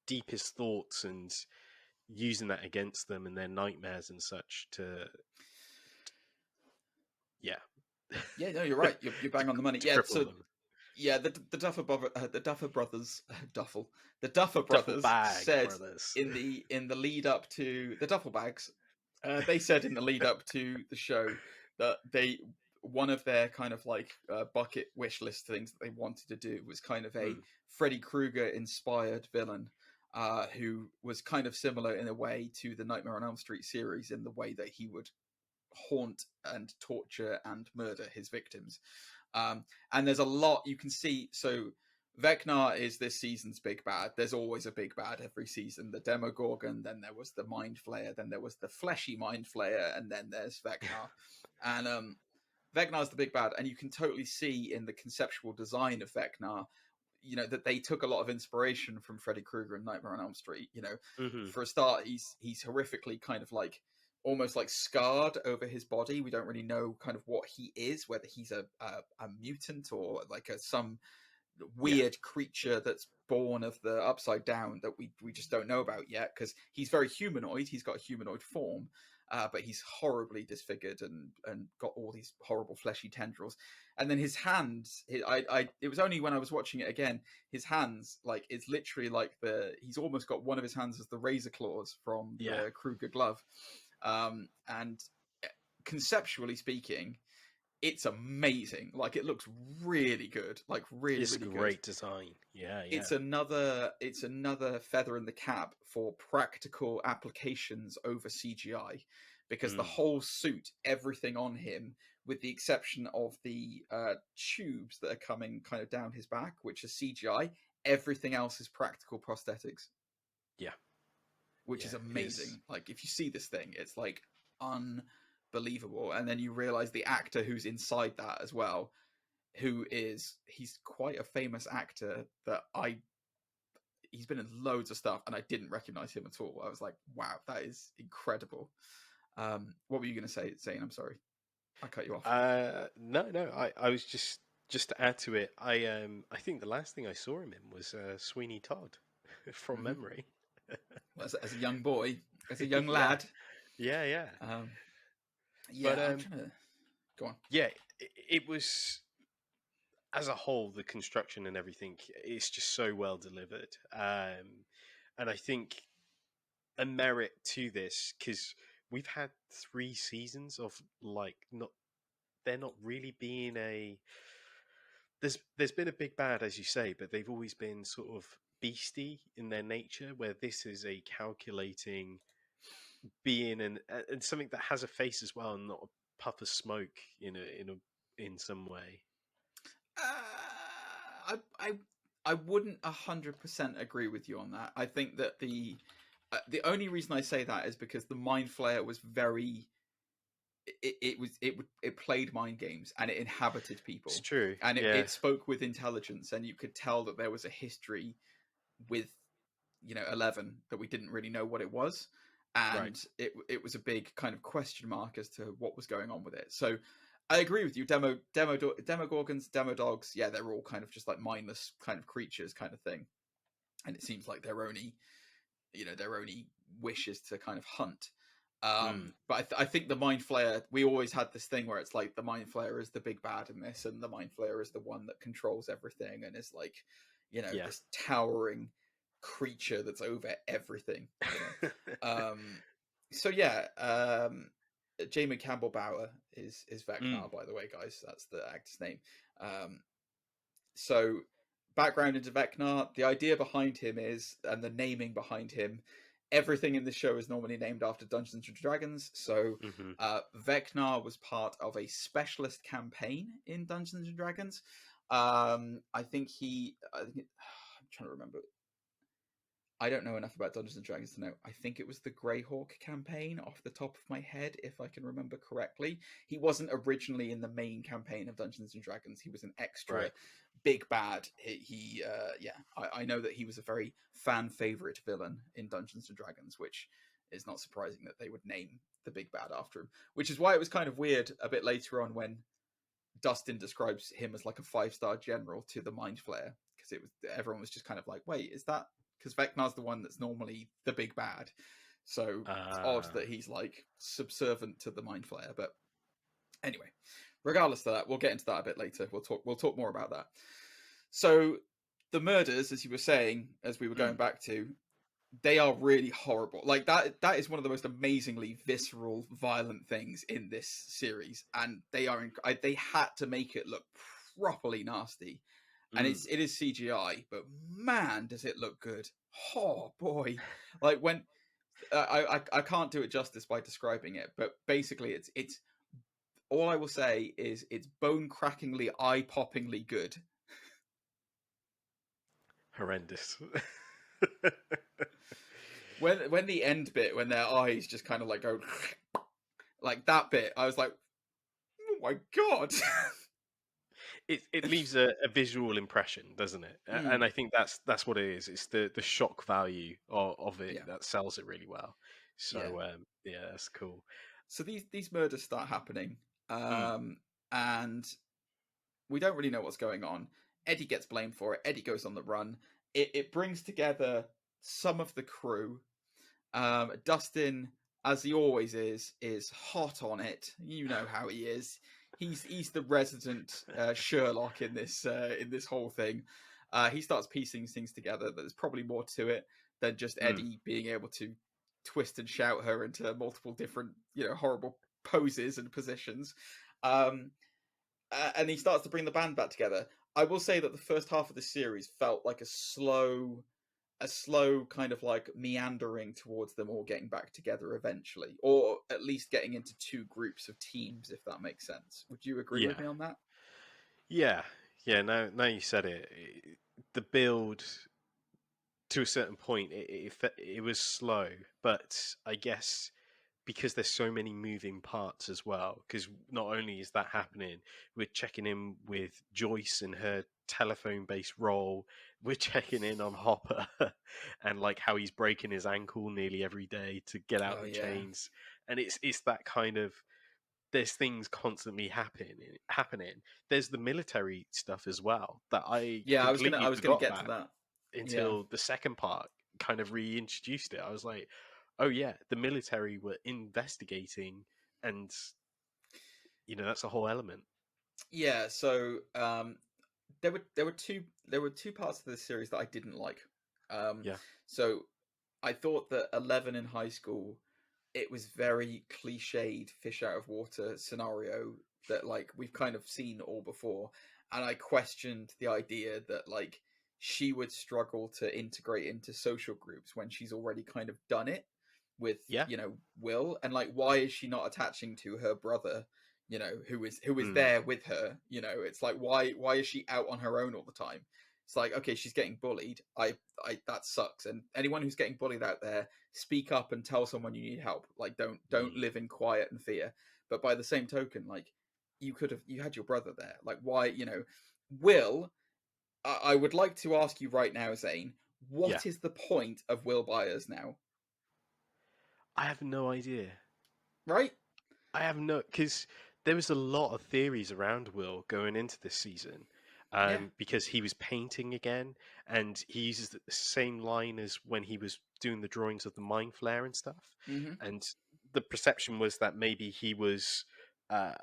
Speaker 2: deepest thoughts and using that against them and their nightmares and such to... Yeah.
Speaker 1: Yeah, no, you're right. You're bang on the money. Yeah, so... Them. Yeah, the Duffer Brothers said in the lead up to the Duffel Bags, they said in the lead up to the show that one of their kind of like bucket wish list things that they wanted to do was kind of a Freddy Krueger inspired villain who was kind of similar in a way to the Nightmare on Elm Street series in the way that he would haunt and torture and murder his victims. And there's a lot you can see. So Vecna is this season's big bad. There's always a big bad every season. The Demogorgon, then there was the Mind Flayer, then there was the fleshy Mind Flayer, and then there's Vecna. And Vecna is the big bad, and you can totally see in the conceptual design of Vecna, that they took a lot of inspiration from Freddy Krueger and Nightmare on Elm Street. For a start, he's horrifically kind of like almost like scarred over his body. We don't really know kind of what he is, whether he's a mutant or like some weird creature that's born of the upside down that we just don't know about yet, because he's very humanoid. He's got a humanoid form, but he's horribly disfigured and got all these horrible fleshy tendrils. And then his hands, it was only when I was watching it again, his hands, like, it's literally like he's almost got one of his hands as the razor claws from the Kruger glove. And conceptually speaking, it's amazing. Like, it looks really good. Like, really,
Speaker 2: it's
Speaker 1: really
Speaker 2: great
Speaker 1: good.
Speaker 2: design. Yeah.
Speaker 1: It's another feather in the cap for practical applications over CGI, because the whole suit, everything on him, with the exception of the tubes that are coming kind of down his back, which is CGI, everything else is practical prosthetics.
Speaker 2: Yeah.
Speaker 1: Which is amazing. Like, if you see this thing, it's like unbelievable. And then you realize the actor who's inside that as well, he's quite a famous actor that he's been in loads of stuff and I didn't recognize him at all. I was like, wow, that is incredible. What were you going to say, Zane? I'm sorry. I cut you off.
Speaker 2: No. I was just to add to it. I think the last thing I saw him in was Sweeney Todd from memory.
Speaker 1: As a young boy, as a young lad.
Speaker 2: Yeah.
Speaker 1: But I'm trying to go on.
Speaker 2: Yeah, it was, as a whole, the construction and everything is just so well delivered. And I think a merit to this, because we've had 3 seasons of they're not really being there's been a big bad, as you say, but they've always been sort of beastie in their nature, where this is a calculating being and something that has a face as well, and not a puff of smoke in some way.
Speaker 1: I wouldn't 100% agree with you on that. I think that the only reason I say that is because the Mind Flayer was very. It played mind games and it inhabited people.
Speaker 2: It's true,
Speaker 1: and it spoke with intelligence, and you could tell that there was a history with 11 that we didn't really know what it was, and it was a big kind of question mark as to what was going on with it. So I agree with you. Demogorgons, Demodogs, yeah, they're all kind of just like mindless kind of creatures kind of thing, and it seems like their only wish is to kind of hunt. But I think the Mind Flayer, we always had this thing where it's like the Mind Flayer is the big bad in this, and the Mind Flayer is the one that controls everything and is like, this towering creature that's over everything. So yeah, Jamie Campbell Bower is Vecna, by the way, guys. That's the actor's name. So background into Vecna, the idea behind him is, and the naming behind him, everything in this show is normally named after Dungeons and Dragons. So Vecna was part of a specialist campaign in Dungeons and Dragons. I'm trying to remember. I don't know enough about Dungeons and Dragons to know. I think it was the Greyhawk campaign off the top of my head, if I can remember correctly. He wasn't originally in the main campaign of Dungeons and Dragons. He was an extra big bad. I know that he was a very fan favorite villain in Dungeons and Dragons, which is not surprising that they would name the big bad after him, which is why it was kind of weird a bit later on when Dustin describes him as like a 5-star general to the Mind Flayer, because everyone was just kind of like, wait, is that because Vecna's the one that's normally the big bad, so it's odd that he's like subservient to the Mind Flayer. But anyway, regardless of that, we'll get into that a bit later. We'll talk more about that. So the murders, as you were saying, as we were going back to, they are really horrible. Like that is one of the most amazingly visceral, violent things in this series, and they had to make it look properly nasty. And it is CGI, but man, does it look good. Oh boy. Like when I can't do it justice by describing it, but basically it's all I will say is it's bone-crackingly, eye-poppingly good.
Speaker 2: Horrendous.
Speaker 1: When the end bit, when their eyes just kind of like go like that bit, I was like, oh my god.
Speaker 2: It leaves a visual impression, doesn't it? And I think that's what it is. It's the shock value of it that sells it really well. So that's cool.
Speaker 1: So these murders start happening, and we don't really know what's going on. Eddie gets blamed for it. Eddie goes on the run. It brings together some of the crew. Dustin, as he always is hot on it. You know how he is. He's the resident Sherlock in this whole thing. He starts piecing things together. There's probably more to it than just Eddie being able to twist and shout her into multiple different, horrible poses and positions. And he starts to bring the band back together. I will say that the first half of the series felt like a slow a slow kind of like meandering towards them all getting back together eventually, or at least getting into two groups of teams, if that makes sense. Would you agree with
Speaker 2: Yeah,
Speaker 1: me on that?
Speaker 2: yeah, yeah. Now you said it. The build to a certain point, it was slow, but I guess because there's so many moving parts as well. Because not only is that happening, we're checking in with Joyce and her telephone-based role. We're checking in on Hopper and like how he's breaking his ankle nearly every day to get out
Speaker 1: Oh
Speaker 2: the
Speaker 1: yeah.
Speaker 2: chains, and it's that kind of there's things constantly happening. There's the military stuff as well that I
Speaker 1: Yeah,
Speaker 2: completely
Speaker 1: I was gonna
Speaker 2: forgot
Speaker 1: get to
Speaker 2: about
Speaker 1: that. Yeah.
Speaker 2: until the second part kind of reintroduced it. I was like, oh yeah, the military were investigating, and that's a whole element.
Speaker 1: Yeah, so there were two parts of this series that I didn't like. Um,
Speaker 2: Yeah,
Speaker 1: so I thought that 11 in high school, it was very cliched fish out of water scenario that like we've kind of seen all before, and I questioned the idea that like she would struggle to integrate into social groups when she's already kind of done it with
Speaker 2: yeah,
Speaker 1: Will, and like why is she not attaching to her brother, who is
Speaker 2: mm,
Speaker 1: there with her. It's like why is she out on her own all the time? It's like, okay, she's getting bullied. I that sucks. And anyone who's getting bullied out there, speak up and tell someone you need help. Like don't
Speaker 2: mm.
Speaker 1: live in quiet and fear. But by the same token, like you had your brother there. Like why, Will, I would like to ask you right now, Zane,
Speaker 2: Yeah.
Speaker 1: what is the point of Will Byers now?
Speaker 2: I have no idea.
Speaker 1: Right?
Speaker 2: I have no, because there was a lot of theories around Will going into this season,
Speaker 1: Yeah.
Speaker 2: because he was painting again, and he uses the same line as when he was doing the drawings of the mind flare and stuff.
Speaker 1: Mm-hmm.
Speaker 2: And the perception was that maybe he was, uh,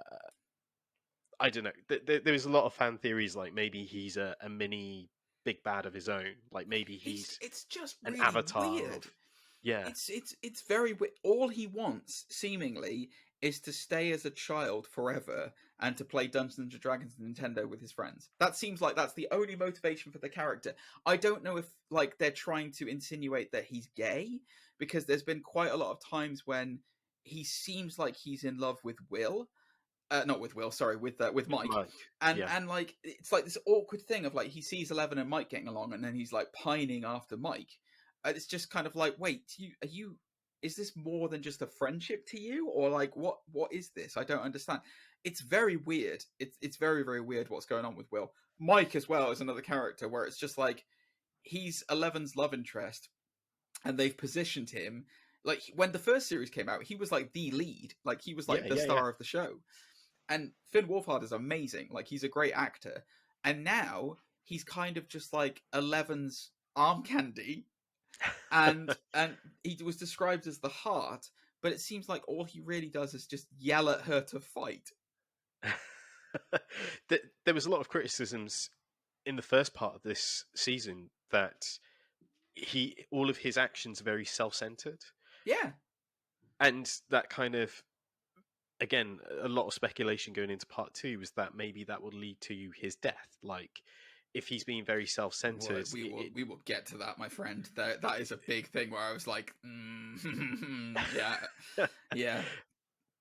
Speaker 2: I don't know. There was a lot of fan theories, like maybe he's a mini big bad of his own, like maybe he's
Speaker 1: It's just
Speaker 2: an
Speaker 1: really
Speaker 2: avatar
Speaker 1: weird.
Speaker 2: of, yeah,
Speaker 1: It's very weird. All he wants, seemingly, is to stay as a child forever and to play Dungeons and Dragons and Nintendo with his friends. That seems like that's the only motivation for the character. I don't know if like they're trying to insinuate that he's gay, because there's been quite a lot of times when he seems like he's in love with Will. Not with Will, sorry, with
Speaker 2: with
Speaker 1: Mike.
Speaker 2: Mike,
Speaker 1: And
Speaker 2: yeah.
Speaker 1: and like it's like this awkward thing of like he sees 11 and Mike getting along, and then he's like pining after Mike. It's just kind of like, wait, is this more than just a friendship to you, or like what is this? I don't understand. It's very weird. It's very, very weird what's going on with Will. Mike as well is another character where it's just like he's 11's love interest, and they've positioned him like when the first series came out, he was like the lead, like he was
Speaker 2: Yeah,
Speaker 1: like the
Speaker 2: yeah, yeah.
Speaker 1: star of the show. And Finn Wolfhard is amazing. Like he's a great actor. And now he's kind of just like 11's arm candy. And he was described as the heart, but it seems like all he really does is just yell at her to fight.
Speaker 2: There was a lot of criticisms in the first part of this season that all of his actions are very self-centered,
Speaker 1: Yeah.
Speaker 2: and that kind of, again, a lot of speculation going into part 2 was that maybe that would lead to his death. Like, if he's being very self-centered,
Speaker 1: We will get to that, my friend. That is a big thing where I was like, yeah, yeah,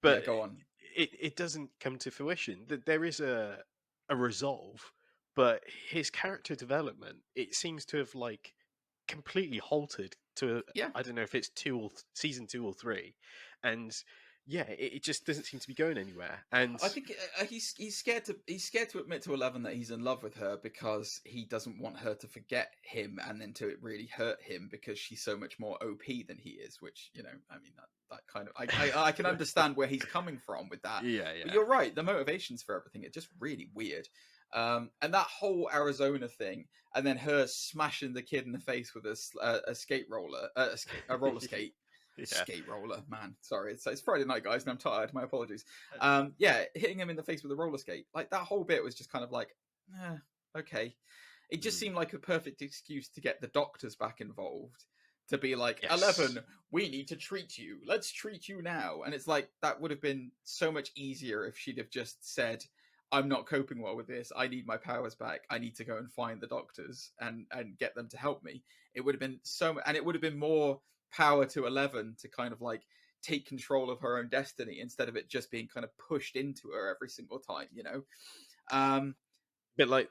Speaker 2: but
Speaker 1: yeah. Go on.
Speaker 2: it doesn't come to fruition. There is a resolve, but his character development, it seems to have like completely halted to,
Speaker 1: Yeah.
Speaker 2: I don't know if it's season 2 or 3, and yeah, it just doesn't seem to be going anywhere. And
Speaker 1: I think he's scared to admit to 11 that he's in love with her, because he doesn't want her to forget him and then to really hurt him because she's so much more OP than he is. Which, I mean, that kind of I can understand where he's coming from with that.
Speaker 2: yeah,
Speaker 1: But
Speaker 2: yeah,
Speaker 1: you're right, the motivations for everything are just really weird. And that whole Arizona thing, and then her smashing the kid in the face with a skate roller, a roller skate.
Speaker 2: yeah.
Speaker 1: Skate roller, man. Sorry, it's Friday night, guys, and I'm tired. My apologies. Yeah, hitting him in the face with a roller skate, like that whole bit was just kind of like, okay. It just seemed like a perfect excuse to get the doctors back involved, to be like,
Speaker 2: Yes.
Speaker 1: 11, we need to treat you. Let's treat you now. And it's like that would have been so much easier if she'd have just said, I'm not coping well with this. I need my powers back. I need to go and find the doctors and get them to help me. It would have been and it would have been more power to 11 to kind of like take control of her own destiny instead of it just being kind of pushed into her every single time, you know.
Speaker 2: But like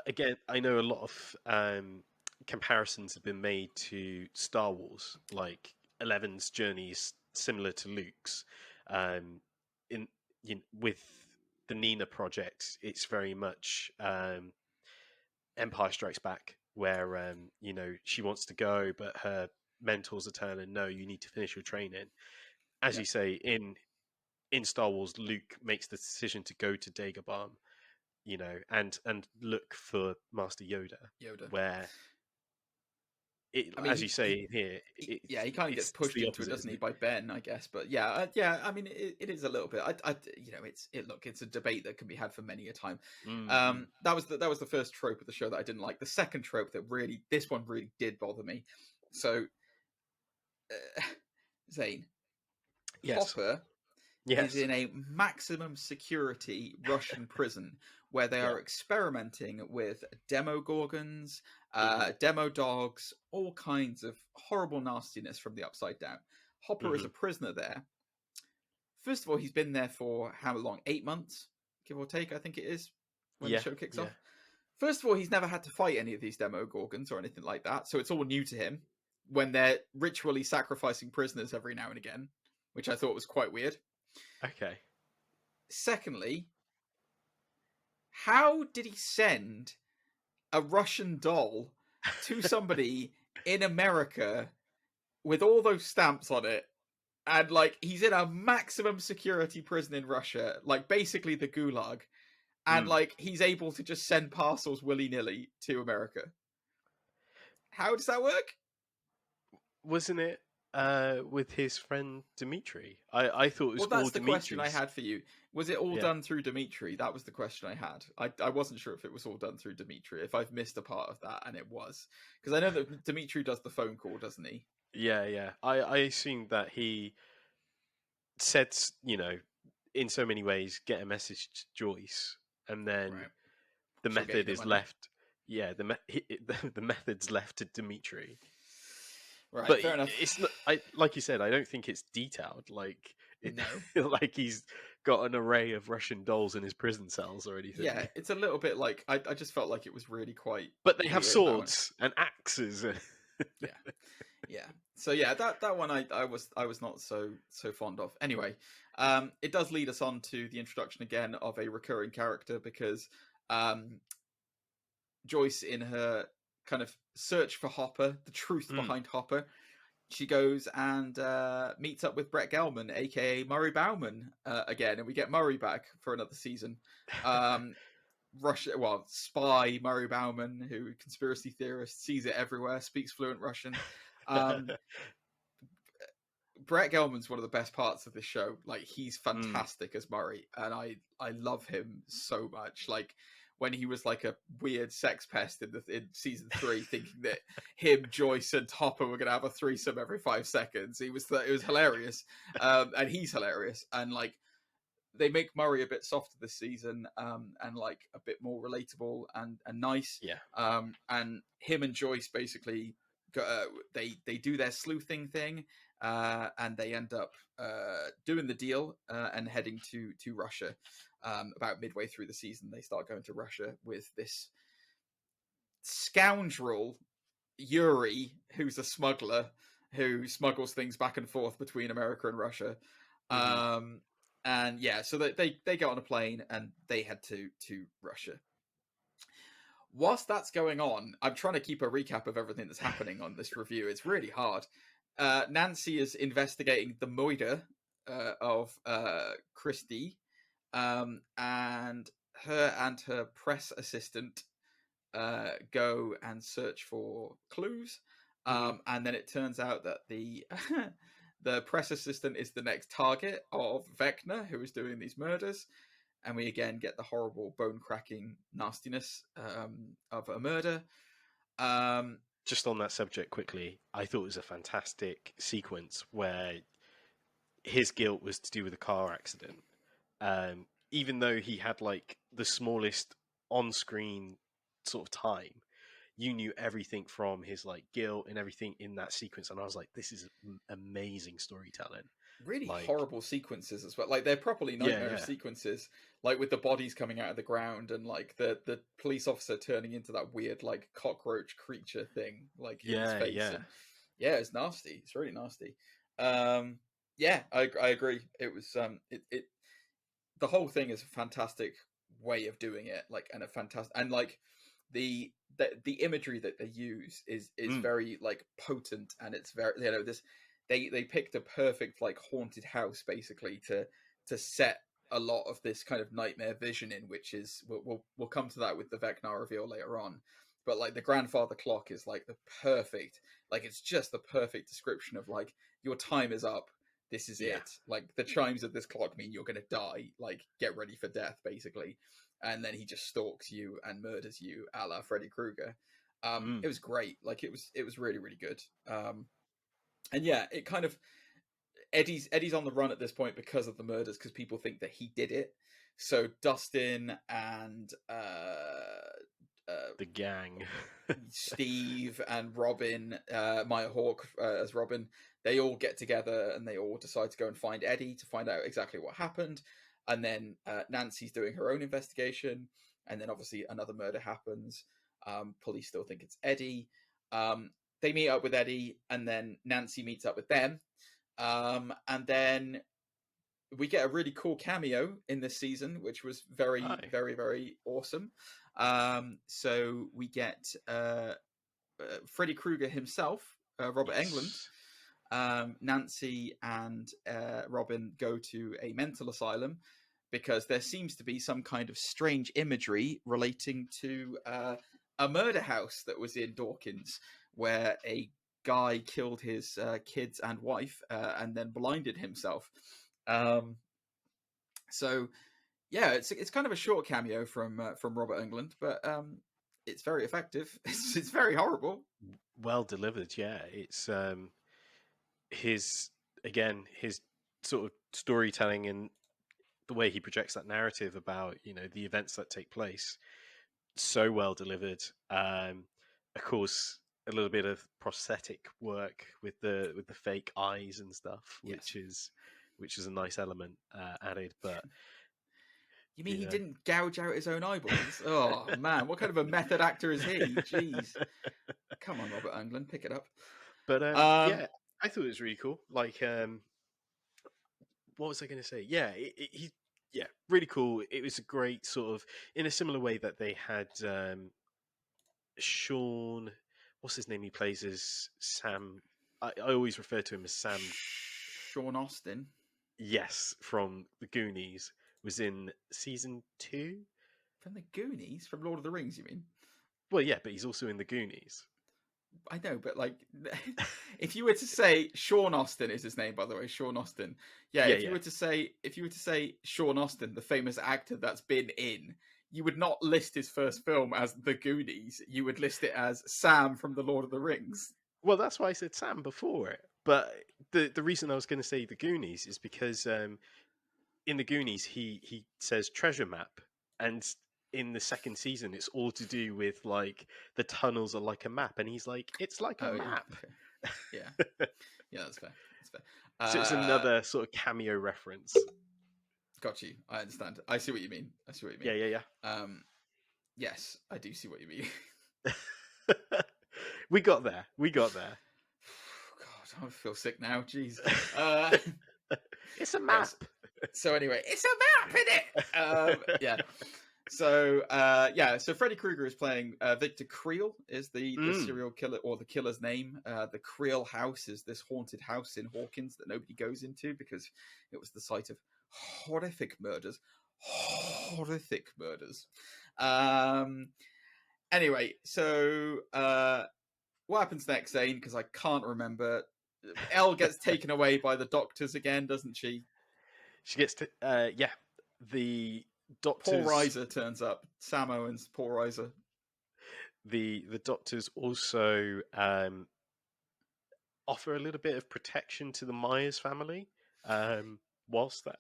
Speaker 2: again, I know a lot of comparisons have been made to Star Wars. Like 11's journey is similar to Luke's. With the Nina project, it's very much Empire Strikes Back, where she wants to go, but her mentors are telling, no, you need to finish your training. As you say, in Star Wars, Luke makes the decision to go to Dagobah, and look for Master Yoda. Where as you say here,
Speaker 1: he kind of gets pushed into it, doesn't he, by Ben, I guess. But yeah. I mean, it is a little bit. It's a debate that can be had for many a time. That was the first trope of the show that I didn't like. The second trope that this one really did bother me. So, Zane, Hopper is in a maximum security Russian prison where they are experimenting with Demogorgons, demo dogs, all kinds of horrible nastiness from the Upside Down. Hopper is a prisoner there. First of all, he's been there for how long? 8 months, give or take, I think it is, when the show kicks off. First of all, he's never had to fight any of these Demogorgons or anything like that, so it's all new to him when they're ritually sacrificing prisoners every now and again, which I thought was quite weird.
Speaker 2: Okay.
Speaker 1: Secondly, how did he send a Russian doll to somebody in America with all those stamps on it? And like, he's in a maximum security prison in Russia, like basically the Gulag. And like, he's able to just send parcels willy-nilly to America. How does that work?
Speaker 2: Wasn't it with his friend Dimitri? I thought it was all Dimitri's.
Speaker 1: Well, that's the question I had for you. Was it all done through Dimitri? That was the question I had. I wasn't sure if it was all done through Dimitri, if I've missed a part of that, and it was. Because I know that Dimitri does the phone call, doesn't he?
Speaker 2: Yeah. I assumed that he said, in so many ways, get a message to Joyce, and then the method is left. Yeah, the method's left to Dimitri.
Speaker 1: Right,
Speaker 2: but
Speaker 1: fair enough.
Speaker 2: It's not, like you said, I don't think it's detailed. Like,
Speaker 1: no.
Speaker 2: Like he's got an array of Russian dolls in his prison cells or anything.
Speaker 1: Yeah, it's a little bit like I just felt like it was really quite.
Speaker 2: But they have swords and axes.
Speaker 1: Yeah. So yeah, that one I was not so fond of. Anyway, it does lead us on to the introduction again of a recurring character, because Joyce, in her kind of search for Hopper, the truth behind Hopper, she goes and meets up with Brett Gelman, aka Murray Bauman, again, and we get Murray back for another season. Spy Murray Bauman, who conspiracy theorist, sees it everywhere, speaks fluent Russian. Brett Gelman's one of the best parts of this show. Like, he's fantastic as Murray, and I love him so much. Like, when he was like a weird sex pest in season 3, thinking that him, Joyce, and Hopper were gonna have a threesome every 5 seconds. It was hilarious, and he's hilarious. And like, they make Murray a bit softer this season, and like a bit more relatable and nice.
Speaker 2: Yeah.
Speaker 1: And him and Joyce basically they do their sleuthing thing, and they end up doing the deal and heading to Russia. About midway through the season, they start going to Russia with this scoundrel Yuri, who's a smuggler who smuggles things back and forth between America and Russia. And yeah, so they get on a plane and they head to Russia. Whilst that's going on, I'm trying to keep a recap of everything that's happening on this review. It's really hard. Nancy is investigating the murder of Christy, and her press assistant go and search for clues. And then it turns out that the the press assistant is the next target of Vecna, who is doing these murders. And we again get the horrible bone-cracking nastiness of a murder.
Speaker 2: Just on that subject quickly, I thought it was a fantastic sequence where his guilt was to do with a car accident. Even though he had like the smallest on-screen sort of time, you knew everything from his like guilt and everything in that sequence, and I was like, this is amazing storytelling.
Speaker 1: Really
Speaker 2: Like,
Speaker 1: horrible sequences as well. Like they're properly nightmarish sequences, like with the bodies coming out of the ground and like the police officer turning into that weird like cockroach creature thing, like in his face. And it's nasty. It's really nasty. I agree. It was it the whole thing is a fantastic way of doing it, like, and a fantastic, and like the imagery that they use is very like potent, and it's very, you know, this they picked a perfect like haunted house basically to set a lot of this kind of nightmare vision in, which is we'll come to that with the Vecna reveal later on. But like the grandfather clock is like the perfect, like it's just the perfect description of like, your time is up. This is it. Like the chimes of this clock mean you're going to die. Like, get ready for death, basically. And then he just stalks you and murders you, a la Freddy Krueger. It was great. Like it was really, really good. And yeah, it kind of, Eddie's on the run at this point because of the murders, because people think that he did it. So Dustin and
Speaker 2: the gang,
Speaker 1: Steve and Robin, Maya Hawke as Robin, they all get together and they all decide to go and find Eddie to find out exactly what happened. And then Nancy's doing her own investigation, and then obviously another murder happens. Police still think it's Eddie. They meet up with Eddie, and then Nancy meets up with them. And then we get a really cool cameo in this season, which was very, very, very awesome. So we get Freddy Krueger himself, Robert Englund. Nancy and Robin go to a mental asylum because there seems to be some kind of strange imagery relating to a murder house that was in Dawkins, where a guy killed his kids and wife and then blinded himself. So yeah, it's kind of a short cameo from Robert Englund, but it's very effective. It's very horrible.
Speaker 2: Well delivered, yeah. It's his sort of storytelling and the way he projects that narrative about, you know, the events that take place, so well delivered. Of course, a little bit of prosthetic work with the fake eyes and stuff, which is a nice element added. But
Speaker 1: you mean he didn't gouge out his own eyeballs? Oh man, what kind of a method actor is he? Jeez, come on, Robert Englund, pick it up.
Speaker 2: But yeah, I thought it was really cool. Like, what was I going to say? Yeah, really cool. It was a great sort of, in a similar way that they had Sean, what's his name? He plays as Sam. I always refer to him as Sam.
Speaker 1: Sean Austin.
Speaker 2: Yes, from the Goonies, was in season 2.
Speaker 1: From the Goonies? From Lord of the Rings, you mean?
Speaker 2: Well, yeah, but he's also in the Goonies.
Speaker 1: I know, but like, if you were to say Sean Austin is his name, by the way, Sean Austin. Yeah, if you were to say Sean Austin, the famous actor that's been in, you would not list his first film as The Goonies. You would list it as Sam from the Lord of the Rings.
Speaker 2: Well, that's why I said Sam before it. But the reason I was going to say The Goonies is because in The Goonies he says treasure map, and in the second season it's all to do with like the tunnels are like a map, and he's like, it's like a map.
Speaker 1: Okay. Yeah, that's fair.
Speaker 2: So it's another sort of cameo reference.
Speaker 1: Got you. I understand. I see what you mean.
Speaker 2: Yeah.
Speaker 1: Yes, I do see what you mean.
Speaker 2: We got there. God,
Speaker 1: I feel sick now. Jeez.
Speaker 2: It's a map.
Speaker 1: Yes. So anyway, it's a map, isn't it? Yeah. So Freddy Krueger is playing Victor Creel is the serial killer, or the killer's name. The Creel house is this haunted house in Hawkins that nobody goes into because it was the site of horrific murders. Anyway, so what happens next, Zane? Because I can't remember. Elle gets taken away by the doctors again, doesn't she?
Speaker 2: She gets to the doctors.
Speaker 1: Paul Reiser turns up. Sam Owens, Paul Reiser.
Speaker 2: The doctors also offer a little bit of protection to the Myers family whilst that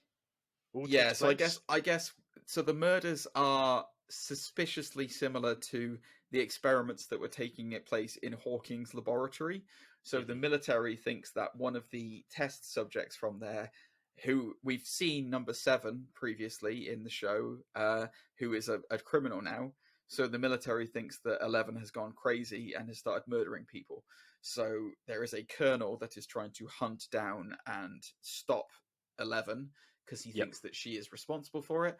Speaker 2: all takes place.
Speaker 1: So I guess So the murders are suspiciously similar to the experiments that were taking place in Hawking's laboratory. So the military thinks that one of the test subjects from there, who we've seen number 7 previously in the show, who is a criminal now. So the military thinks that 11 has gone crazy and has started murdering people. So there is a colonel that is trying to hunt down and stop 11 because he thinks that she is responsible for it.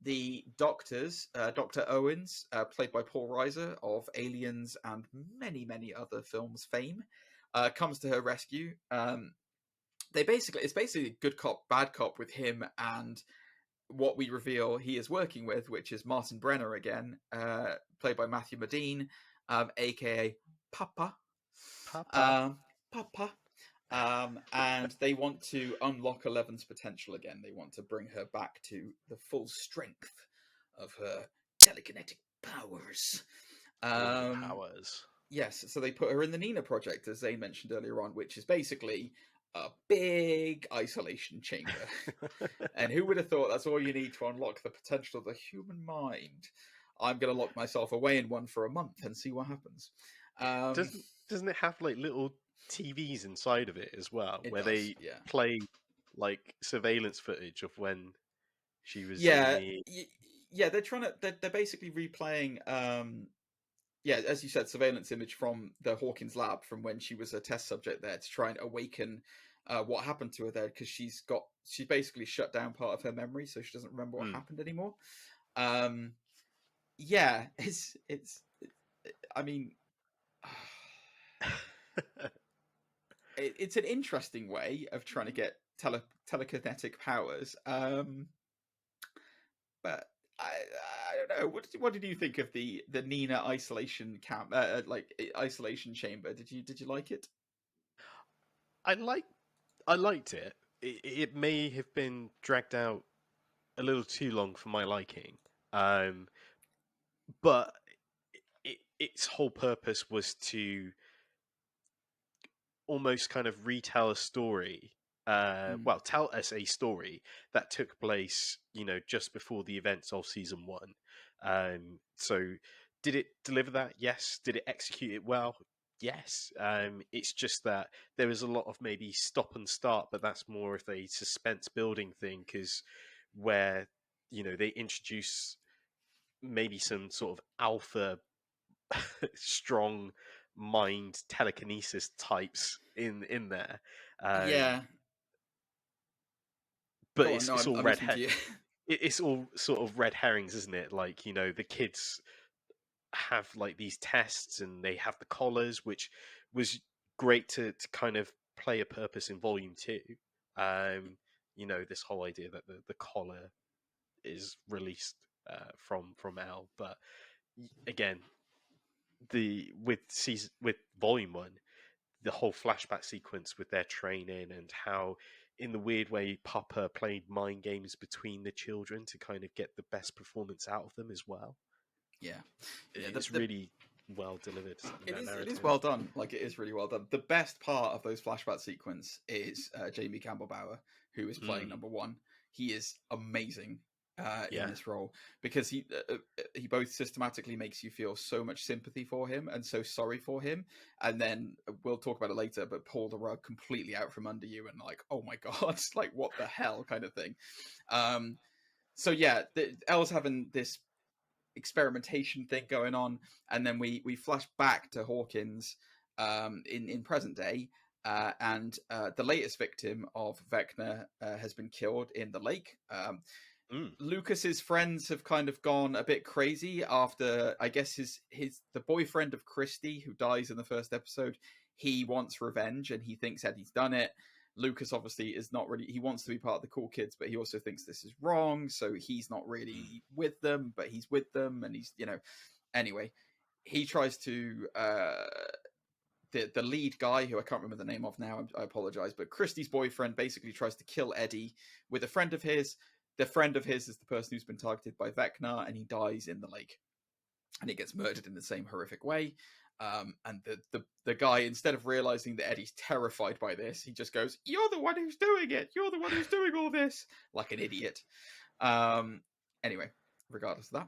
Speaker 1: The doctors, Dr. Owens, played by Paul Reiser of Aliens and many, many other films fame, comes to her rescue. It's basically good cop, bad cop with him and what we reveal he is working with, which is Martin Brenner again, played by Matthew Modine, aka Papa. Papa. And they want to unlock 11's potential again. They want to bring her back to the full strength of her telekinetic powers. Yes, so they put her in the Nina Project, as Zane mentioned earlier on, which is basically a big isolation chamber. And who would have thought that's all you need to unlock the potential of the human mind? I'm going to lock myself away in one for a month and see what happens.
Speaker 2: Doesn't it have like little TVs inside of it as well, where they play like surveillance footage of when she was? They're
Speaker 1: basically replaying. As you said, surveillance image from the Hawkins lab from when she was a test subject there to try and awaken what happened to her there, because she's basically shut down part of her memory, so she doesn't remember what happened anymore. It's an interesting way of trying to get telekinetic powers, but I don't know. What did you think of the Nina isolation camp, isolation chamber? Did you like it?
Speaker 2: I liked it. It may have been dragged out a little too long for my liking, but its whole purpose was to almost kind of retell a story. Tell us a story that took place, just before the events of season 1. So did it deliver that? Yes. Did it execute it well? Yes. It's just that there was a lot of maybe stop and start, but that's more of a suspense building thing, because where, they introduce maybe some sort of alpha strong mind telekinesis types in there. But it's all red herrings. It's all sort of red herrings, isn't it? Like, the kids have like these tests and they have the collars, which was great to kind of play a purpose in volume 2. This whole idea that the collar is released from L. But again, with volume 1, the whole flashback sequence with their training and how, in the weird way, Papa played mind games between the children to kind of get the best performance out of them as well. It's really well delivered.
Speaker 1: It is well done. Like, it is really well done. The best part of those flashback sequence is Jamie Campbell Bower, who is playing number 1. He is amazing in this role, because he both systematically makes you feel so much sympathy for him and so sorry for him, and then we'll talk about it later, but pull the rug completely out from under you and like, oh my god, like what the hell kind of thing. Elle's having this experimentation thing going on, and then we flash back to Hawkins in present day, and the latest victim of Vecna has been killed in the lake. Lucas's friends have kind of gone a bit crazy after, I guess, the boyfriend of Christy, who dies in the first episode. He wants revenge and he thinks Eddie's done it. Lucas obviously is not really, he wants to be part of the cool kids, but he also thinks this is wrong, so he's not really with them, but he's with them, and he's, anyway, he tries to the lead guy, who I can't remember the name of now, I apologize, but Christy's boyfriend basically tries to kill Eddie with a friend of his. The friend of his is the person who's been targeted by Vecna, and he dies in the lake. And he gets murdered in the same horrific way. And the guy, instead of realizing that Eddie's terrified by this, he just goes, "You're the one who's doing it! You're the one who's doing all this!" Like an idiot. Anyway, regardless of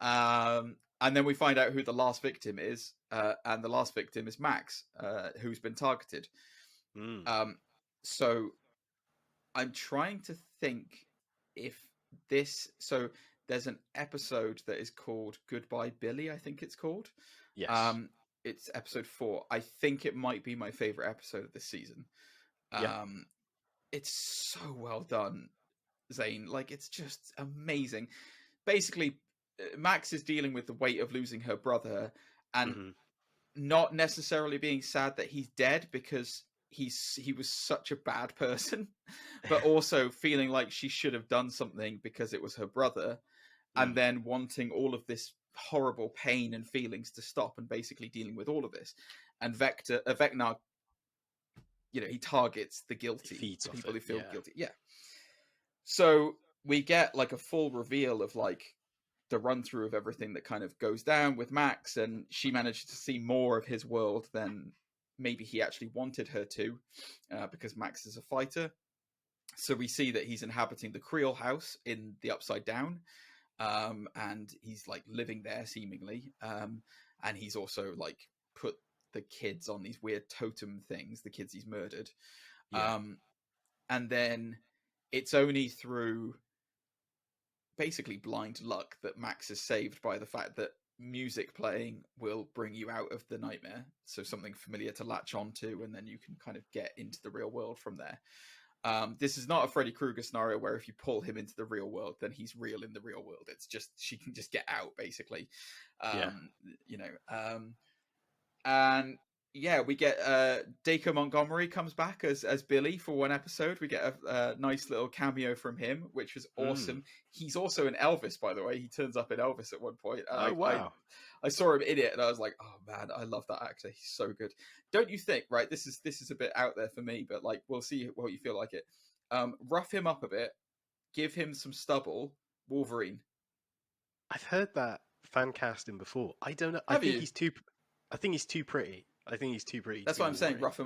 Speaker 1: that. And then we find out who the last victim is, and the last victim is Max, who's been targeted. So I'm trying to think if this... So there's an episode that is called Goodbye Billy, I think it's called.
Speaker 2: Yes.
Speaker 1: It's episode 4. I think it might be my favorite episode of this season. It's so well done, Zane. Like, it's just amazing. Basically, Max is dealing with the weight of losing her brother, and not necessarily being sad that he's dead, because he was such a bad person, but also feeling like she should have done something because it was her brother, and then wanting all of this horrible pain and feelings to stop, and basically dealing with all of this. And Vecna, he targets the guilty, the people who feel guilty. Yeah. So we get like a full reveal of like the run through of everything that kind of goes down with Max, and she managed to see more of his world than maybe he actually wanted her to, because Max is a fighter. So we see that he's inhabiting the Creole house in the Upside Down, and he's like living there seemingly, and he's also like put the kids on these weird totem things, the kids he's murdered. And then it's only through basically blind luck that Max is saved by the fact that music playing will bring you out of the nightmare. So something familiar to latch onto, and then you can kind of get into the real world from there. This is not a Freddy Krueger scenario where if you pull him into the real world, then he's real in the real world. It's just, she can just get out, basically. And yeah, we get Dacre Montgomery comes back as Billy for one episode. We get a nice little cameo from him, which was awesome. He's also in Elvis, by the way. He turns up in Elvis at one point.
Speaker 2: Wow.
Speaker 1: I saw him in it, and I was like, oh man, I love that actor. He's so good. Don't you think? Right, this is a bit out there for me, but like, we'll see what you feel like it. Rough him up a bit, give him some stubble. Wolverine.
Speaker 2: I've heard that fan casting before. I don't know.
Speaker 1: Have
Speaker 2: I think
Speaker 1: you?
Speaker 2: he's too pretty. I think he's too pretty.
Speaker 1: That's
Speaker 2: to
Speaker 1: what I'm
Speaker 2: be
Speaker 1: saying.
Speaker 2: Wolverine.
Speaker 1: Rough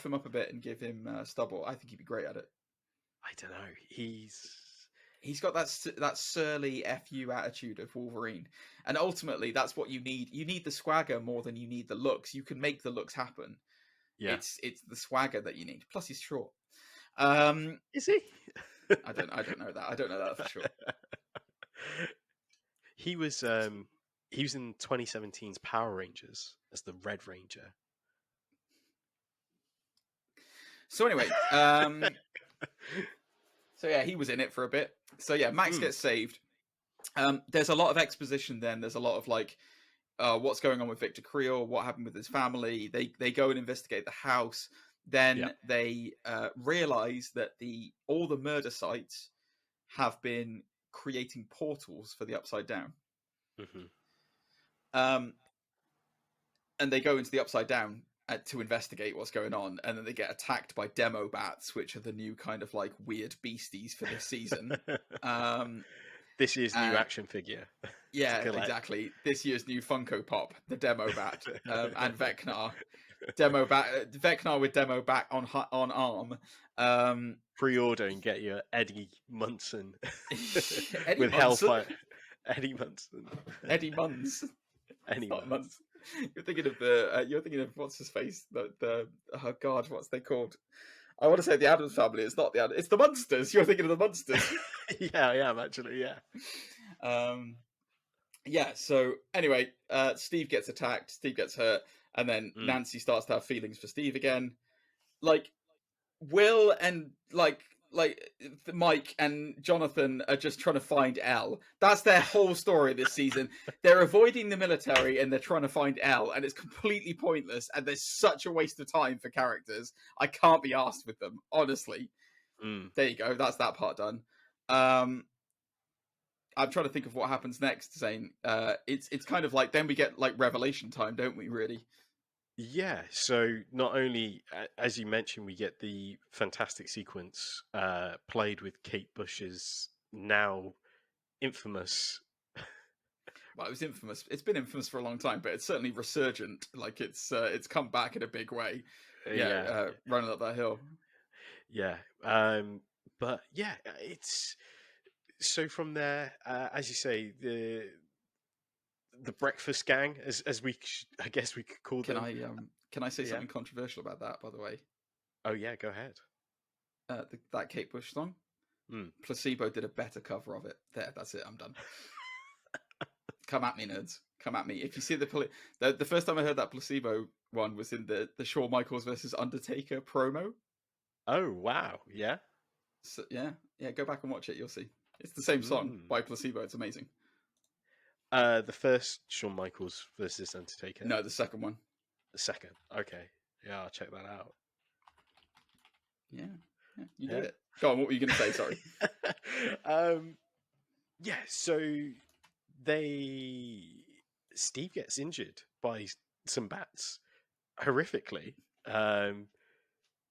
Speaker 1: him up a bit, and give him stubble. I think he'd be great at it.
Speaker 2: I don't know.
Speaker 1: He's got that surly fu attitude of Wolverine, and ultimately that's what you need. You need the swagger more than you need the looks. You can make the looks happen.
Speaker 2: Yeah,
Speaker 1: it's the swagger that you need. Plus, he's short.
Speaker 2: Is he?
Speaker 1: I don't know that. I don't know that for sure.
Speaker 2: He was in 2017's Power Rangers as the Red Ranger.
Speaker 1: So anyway, so yeah, he was in it for a bit. So yeah, Max gets saved. There's a lot of exposition then. There's a lot of like, what's going on with Victor Creel, what happened with his family. They go and investigate the house. Then they realize that all the murder sites have been creating portals for the Upside Down. And they go into the Upside Down to investigate what's going on, and then they get attacked by demo bats, which are the new kind of like weird beasties for this season.
Speaker 2: This year's new action figure.
Speaker 1: Yeah, exactly. This year's new Funko Pop, the demo bat, and Vecna. Vecna with demo bat on arm.
Speaker 2: Pre-order and get your Eddie Munson
Speaker 1: Eddie
Speaker 2: with
Speaker 1: Munson?
Speaker 2: Hellfire. Eddie Munson.
Speaker 1: Eddie Munns.
Speaker 2: Eddie Munson.
Speaker 1: You're thinking of what's his face? The oh god, what's they called? I want to say the Addams Family. It's not the Addams. It's the Munsters. You're thinking of the Munsters.
Speaker 2: Yeah, I am actually. Yeah.
Speaker 1: Yeah. So anyway, Steve gets attacked. Steve gets hurt, and then Nancy starts to have feelings for Steve again. Like Will and like Mike and Jonathan are just trying to find Elle. That's their whole story this season. They're avoiding the military and they're trying to find Elle, and it's completely pointless, and there's such a waste of time for characters. I can't be arsed with them, honestly. There you go. That's that part done. I'm trying to think of what happens next, Zane. It's kind of like, then we get like revelation time, don't we, really?
Speaker 2: Yeah, so not only, as you mentioned, we get the fantastic sequence played with Kate Bush's now infamous...
Speaker 1: Well, it was infamous. It's been infamous for a long time, but it's certainly resurgent. Like, it's come back in a big way. Running up that hill.
Speaker 2: Yeah. But yeah, it's so from there, as you say, the breakfast gang, as I guess we could call
Speaker 1: Can
Speaker 2: them.
Speaker 1: can I say
Speaker 2: Yeah.
Speaker 1: something controversial about that? By the way,
Speaker 2: Oh yeah, go ahead.
Speaker 1: that Kate Bush song, Placebo did a better cover of it. There, that's it. I'm done. Come at me, nerds. Come at me. If you see the first time I heard that Placebo one was in the Shawn Michaels versus Undertaker promo.
Speaker 2: Oh wow, yeah.
Speaker 1: So, yeah, go back and watch it. You'll see. It's the same song by Placebo. It's amazing.
Speaker 2: The first Shawn Michaels versus Undertaker.
Speaker 1: No, the second one.
Speaker 2: The second. Okay. Yeah, I'll check that out.
Speaker 1: Yeah, you did it. Go on. What were you going to say? Sorry.
Speaker 2: Yeah. So Steve gets injured by some bats horrifically.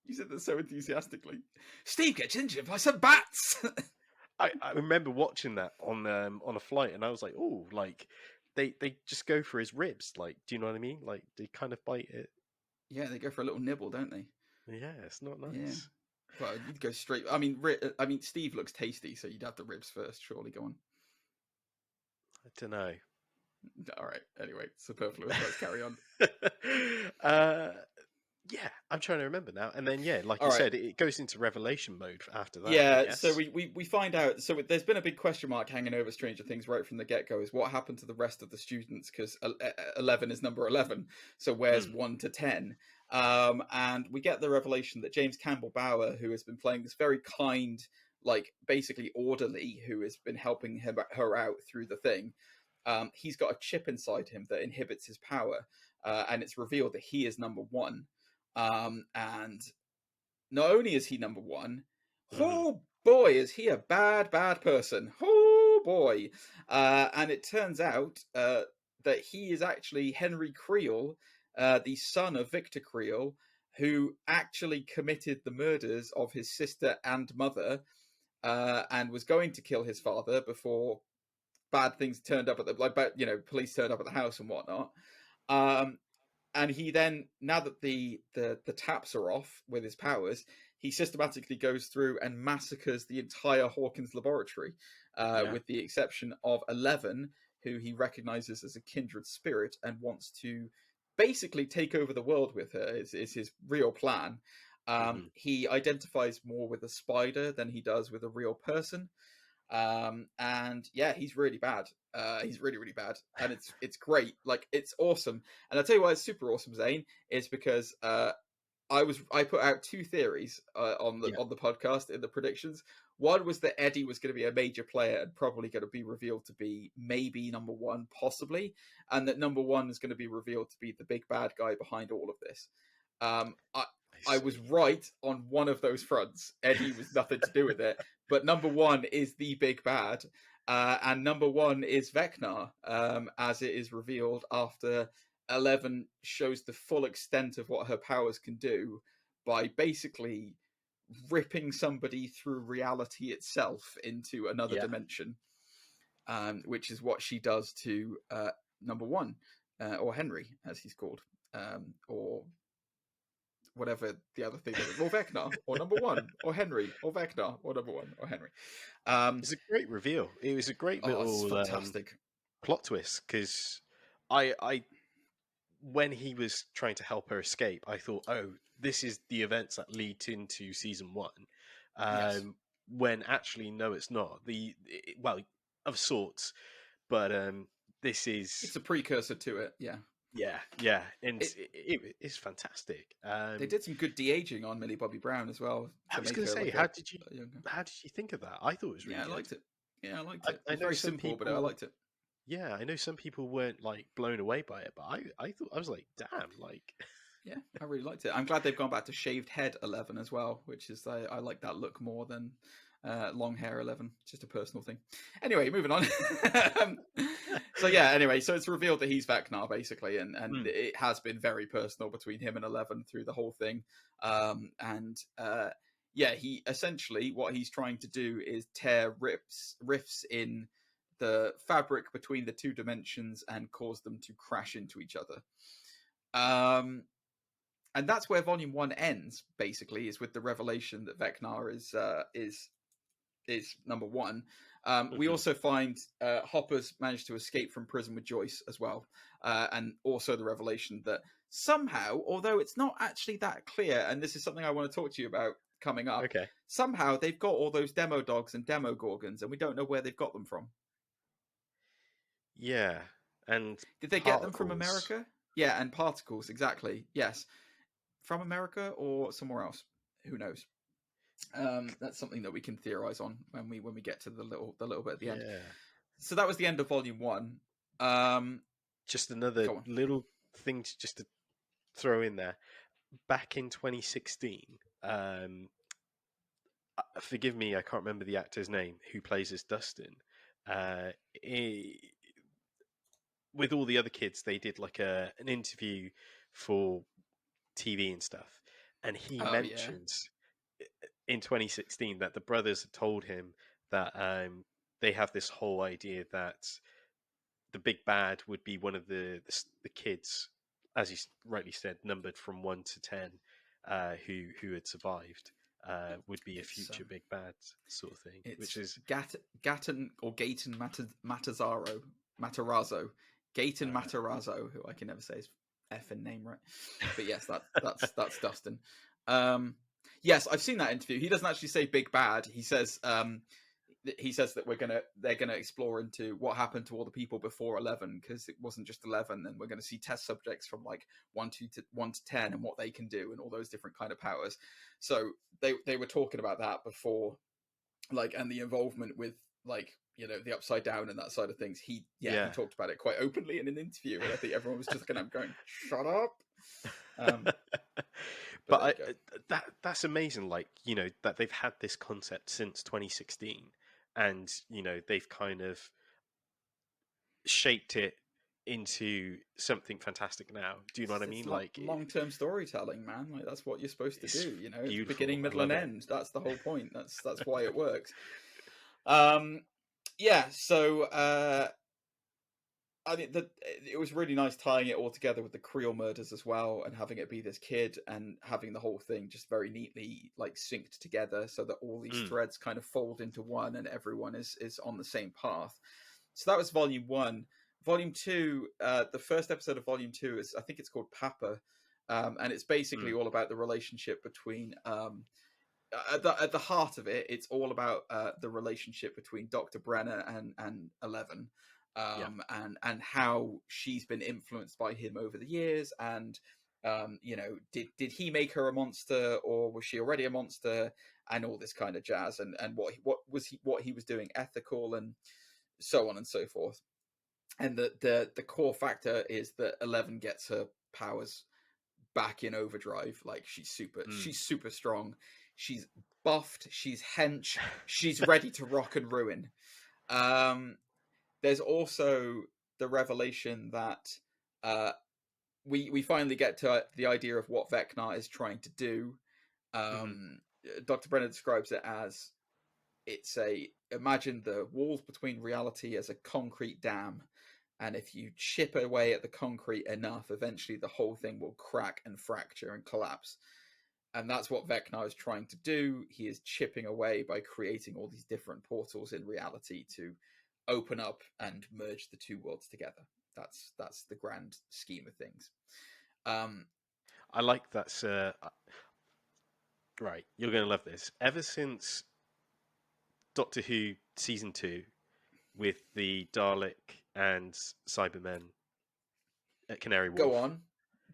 Speaker 1: You said that so enthusiastically. Steve gets injured by some bats.
Speaker 2: I remember watching that on a flight, and I was like, oh, like they just go for his ribs. Like, do you know what I mean? Like they kind of bite it.
Speaker 1: Yeah, they go for a little nibble, don't they?
Speaker 2: Yeah, it's not nice.
Speaker 1: Yeah. Well, you'd go straight. I mean, Steve looks tasty, so you'd have the ribs first. Surely, go on.
Speaker 2: I don't know.
Speaker 1: All right. Anyway, superfluous. Let's carry on.
Speaker 2: Yeah, I'm trying to remember now. And then, yeah, like you said, it goes into revelation mode after that.
Speaker 1: Yeah, so we find out. So there's been a big question mark hanging over Stranger Things right from the get-go, is what happened to the rest of the students, because 11 is number 11. So where's 1 to 10? And we get the revelation that James Campbell Bower, who has been playing this very kind, like basically orderly, who has been helping her out through the thing, he's got a chip inside him that inhibits his power. And it's revealed that he is number 1. And not only is he number 1, oh boy, is he a bad person. Oh boy. And it turns out that he is actually Henry Creel, the son of Victor Creel, who actually committed the murders of his sister and mother, and was going to kill his father before bad things turned up at police turned up at the house and whatnot. And he then, now that the taps are off with his powers, he systematically goes through and massacres the entire Hawkins laboratory, with the exception of 11, who he recognizes as a kindred spirit and wants to basically take over the world with her, is his real plan. He identifies more with a spider than he does with a real person. And yeah, he's really bad. He's really, really bad, and it's great. Like, it's awesome. And I'll tell you why it's super awesome, Zane, is because I put out 2 theories on the podcast in the predictions. One was that Eddie was going to be a major player and probably going to be revealed to be maybe number 1, possibly, and that number 1 is going to be revealed to be the big bad guy behind all of this. I was right on one of those fronts. Eddie was nothing to do with it, but number 1 is the big bad, and number 1 is Vecna, as it is revealed after 11 shows the full extent of what her powers can do by basically ripping somebody through reality itself into another dimension, which is what she does to number 1, or Henry, as he's called, or whatever the other thing is, or Vecna, or number 1, or Henry, or Vecna, or number 1, or Henry.
Speaker 2: It's a great reveal. It was a great little
Speaker 1: fantastic
Speaker 2: plot twist, because I when he was trying to help her escape, I thought, oh, this is the events that lead into season 1. When actually, no, it's not. Well, of sorts, but it's
Speaker 1: a precursor to it.
Speaker 2: Yeah, and it's fantastic.
Speaker 1: They did some good de-aging on Millie Bobby Brown as well.
Speaker 2: I was going to say, how did you think of that? I thought it was really good.
Speaker 1: I liked it. Yeah, I liked it.
Speaker 2: I know
Speaker 1: very
Speaker 2: some
Speaker 1: simple,
Speaker 2: people,
Speaker 1: but I liked it.
Speaker 2: Yeah, I know some people weren't like blown away by it, but I was like, damn, like.
Speaker 1: Yeah, I really liked it. I'm glad they've gone back to shaved head 11 as well, which is I like that look more than long hair 11. It's just a personal thing. Anyway, moving on. So yeah, anyway, so it's revealed that he's Vecna basically, and it has been very personal between him and 11 through the whole thing. He essentially, what he's trying to do is tear rifts in the fabric between the 2 dimensions and cause them to crash into each other. And that's where Volume 1 ends, basically, is with the revelation that Vecna is number 1. We also find Hopper's managed to escape from prison with Joyce as well. And also the revelation that somehow, although it's not actually that clear, and this is something I want to talk to you about coming up,
Speaker 2: Okay.
Speaker 1: somehow they've got all those demo dogs and demo gorgons, and we don't know where they've got them from.
Speaker 2: Yeah. And
Speaker 1: Did they get them from
Speaker 2: particles.
Speaker 1: America? Yeah, and particles, exactly. Yes. From America or somewhere else. Who knows? That's something that we can theorize on when we get to the little bit at the end.
Speaker 2: Yeah.
Speaker 1: So that was the end of volume 1.
Speaker 2: Just another
Speaker 1: Go on.
Speaker 2: little thing to throw in there. Back in 2016, forgive me, I can't remember the actor's name who plays as Dustin. With all the other kids, they did like an interview for TV and stuff, and he mentions in 2016 that the brothers had told him that they have this whole idea that the big bad would be one of the kids, as he rightly said, numbered from 1 to 10, who had survived, would be a future big bad sort of thing. Which is
Speaker 1: Gatton or Gaten Matarazzo. Gaten Matarazzo, who I can never say his effing name right. But yes, that's Dustin. Yes, I've seen that interview. He doesn't actually say big bad. He says that they're gonna explore into what happened to all the people before 11, because it wasn't just 11, and we're going to see test subjects from like 1 to 10 and what they can do and all those different kind of powers. So they were talking about that before, like, and the involvement with, like, you know, the Upside Down and that side of things. He talked about it quite openly in an interview, and I think everyone was just looking at him going, shut up.
Speaker 2: But that's amazing, like, you know, that they've had this concept since 2016, and, you know, they've kind of shaped it into something fantastic now. Do you know what I mean? Like
Speaker 1: long-term storytelling, man. Like, that's what you're supposed to do, you know. It's beginning, middle, and end. That's the whole point. That's why it works. Yeah, so I think that it was really nice tying it all together with the Creel murders as well, and having it be this kid, and having the whole thing just very neatly, like, synced together so that all these threads kind of fold into one and everyone is on the same path. So that was volume 1. Volume 2, the first episode of volume 2 is, I think it's called Papa, and it's basically all about the relationship between at the heart of it, it's all about the relationship between Dr. Brenner and 11. And how she's been influenced by him over the years, and you know, did he make her a monster, or was she already a monster, and all this kind of jazz, and what he was doing ethical, and so on and so forth. And the core factor is that 11 gets her powers back in overdrive. Like, she's super strong, she's buffed, she's hench, she's ready to rock and ruin. There's also the revelation that we finally get to the idea of what Vecna is trying to do. Dr. Brenner describes it as, imagine the walls between reality as a concrete dam, and if you chip away at the concrete enough, eventually the whole thing will crack and fracture and collapse. And that's what Vecna is trying to do. He is chipping away by creating all these different portals in reality to open up and merge the two worlds together. That's the grand scheme of things.
Speaker 2: I like that. Right, you're going to love this. Ever since Doctor Who season 2, with the Dalek and Cybermen at Canary Wharf.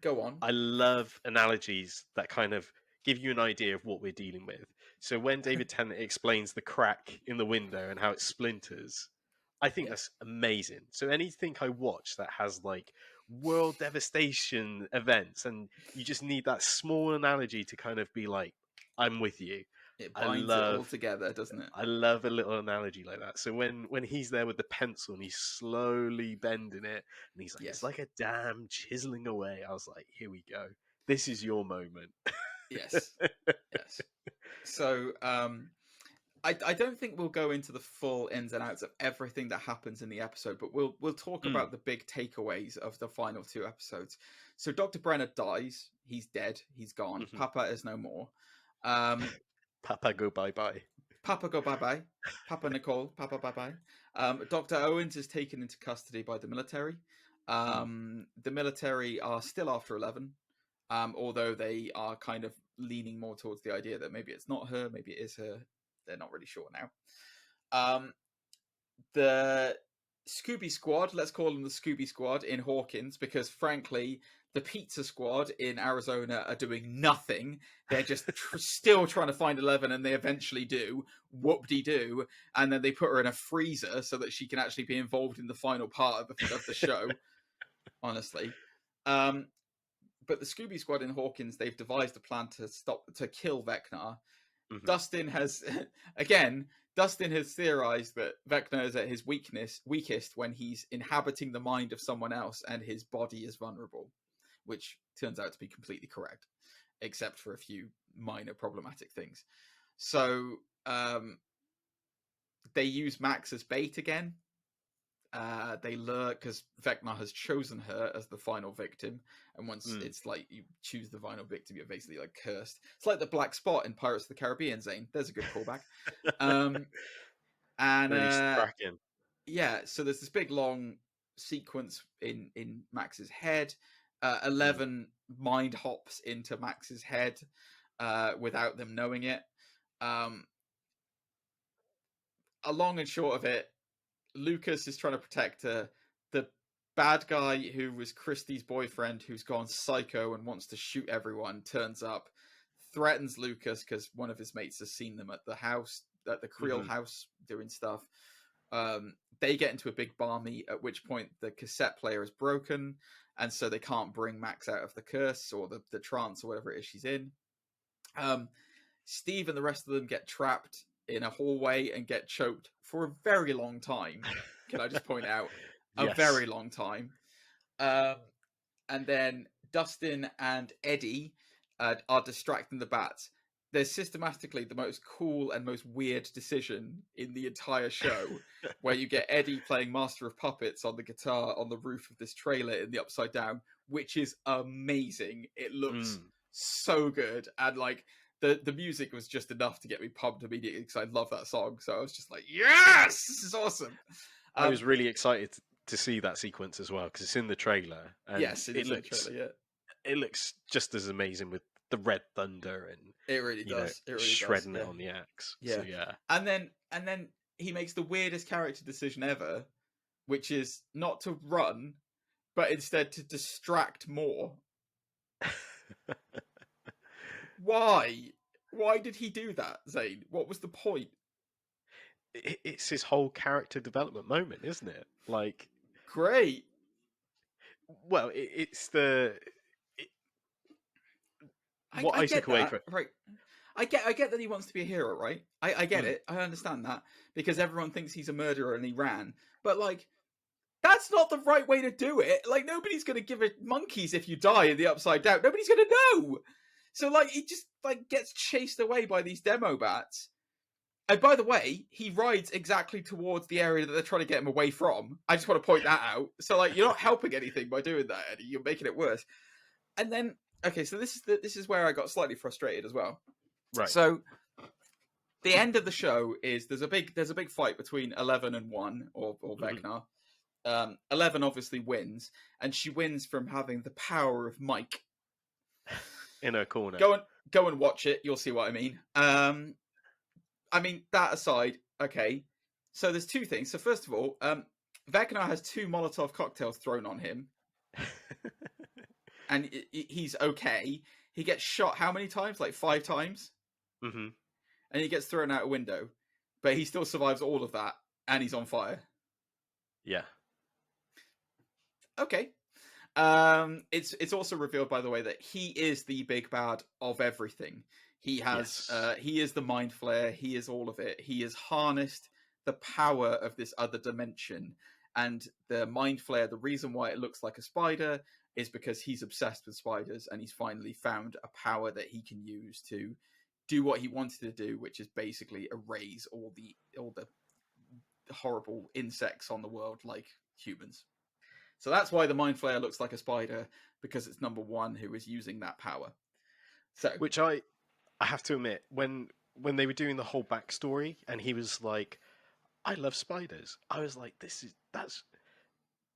Speaker 1: Go on.
Speaker 2: I love analogies that kind of give you an idea of what we're dealing with. So when David Tennant explains the crack in the window and how it splinters, I think that's amazing. So anything I watch that has, like, world devastation events, and you just need that small analogy to kind of be like, I'm with you.
Speaker 1: It binds it all together, doesn't it?
Speaker 2: I love a little analogy like that. So when he's there with the pencil and he's slowly bending it, and he's like, it's like a dam chiseling away. I was like, here we go. This is your moment.
Speaker 1: Yes. So I don't think we'll go into the full ins and outs of everything that happens in the episode, but we'll talk about the big takeaways of the final 2 episodes. So Dr. Brenner dies. He's dead. He's gone. Papa is no more.
Speaker 2: Papa, go bye-bye.
Speaker 1: Papa go bye-bye. Papa Nicole, Papa bye-bye. Dr. Owens is taken into custody by the military. The military are still after 11, although they are kind of leaning more towards the idea that maybe it's not her, maybe it is her. They're not really sure now. The Scooby Squad, let's call them the Scooby Squad in Hawkins, because frankly, the Pizza Squad in Arizona are doing nothing. They're just still trying to find 11, and they eventually do. Whoop-de-doo. And then they put her in a freezer so that she can actually be involved in the final part of the show. Honestly. But the Scooby Squad in Hawkins, they've devised a plan to kill Vecna. Mm-hmm. Dustin has theorized that Vecna is at his weakest when he's inhabiting the mind of someone else and his body is vulnerable, which turns out to be completely correct, except for a few minor problematic things. So they use Max as bait again. They lure, because Vecna has chosen her as the final victim, and once it's like you choose the final victim, you're basically like cursed. It's like the black spot in Pirates of the Caribbean, Zane. There's a good callback. Yeah, so there's this big long sequence in Max's head. 11 mind hops into Max's head without them knowing it. A long and short of it, Lucas is trying to protect her. The bad guy who was Christie's boyfriend, who's gone psycho and wants to shoot everyone, turns up, threatens Lucas because one of his mates has seen them at the house, at the Creel house, doing stuff. They get into a big bar meet, at which point the cassette player is broken, and so they can't bring Max out of the curse or the trance or whatever it is she's in. Steve and the rest of them get trapped in a hallway and get choked for a very long time. Can I just point out? A very long time. And then Dustin and Eddie are distracting the bats. There's systematically the most cool and most weird decision in the entire show, where you get Eddie playing Master of Puppets on the guitar on the roof of this trailer in the Upside Down, which is amazing. It looks so good. And like, the music was just enough to get me pumped immediately because I love that song. So I was just like, yes, this is awesome.
Speaker 2: I was really excited to see that sequence as well because it's in the trailer. And
Speaker 1: yes, it looks. Yeah,
Speaker 2: it looks just as amazing with the red thunder and
Speaker 1: it really does. It really
Speaker 2: shredding
Speaker 1: does,
Speaker 2: it on the axe.
Speaker 1: Yeah,
Speaker 2: so, yeah.
Speaker 1: And then he makes the weirdest character decision ever, which is not to run, but instead to distract more. Why? Why did he do that, Zane? What was the point?
Speaker 2: It's his whole character development moment, isn't it? Like,
Speaker 1: great.
Speaker 2: Well, it's the what I took away from it.
Speaker 1: Right. I get that he wants to be a hero, right? I get it. I understand that because everyone thinks he's a murderer and he ran. But like, that's not the right way to do it. Like, nobody's gonna give a monkeys if you die in the Upside Down. Nobody's gonna know. So like, he just like gets chased away by these demo bats. And by the way, he rides exactly towards the area that they're trying to get him away from. I just want to point that out. So like, you're not helping anything by doing that, Eddie. You're making it worse. And then, okay, so this is where I got slightly frustrated as well.
Speaker 2: Right.
Speaker 1: So the end of the show is there's a big fight between 11 and 1 or Vecna. 11 obviously wins, and she wins from having the power of Mike
Speaker 2: in her corner.
Speaker 1: Go and watch it. You'll see what I mean. I mean, that aside, okay. So there's two things. So first of all, Vecna has 2 Molotov cocktails thrown on him, and he's okay. He gets shot how many times? Like 5 times.
Speaker 2: Mm-hmm.
Speaker 1: And he gets thrown out a window, but he still survives all of that, and he's on fire.
Speaker 2: Yeah.
Speaker 1: Okay. It's also revealed, by the way, that he is the big bad of everything. He has he is the mind flare. He is all of it. He has harnessed the power of this other dimension, and the mind flare. The reason why it looks like a spider is because he's obsessed with spiders, and he's finally found a power that he can use to do what he wanted to do, which is basically erase all the horrible insects on the world like humans. So that's why the mind flare looks like a spider, because it's number 1 who is using that power. So,
Speaker 2: which I have to admit, when when they were doing the whole backstory, and he was like, "I love spiders," I was like,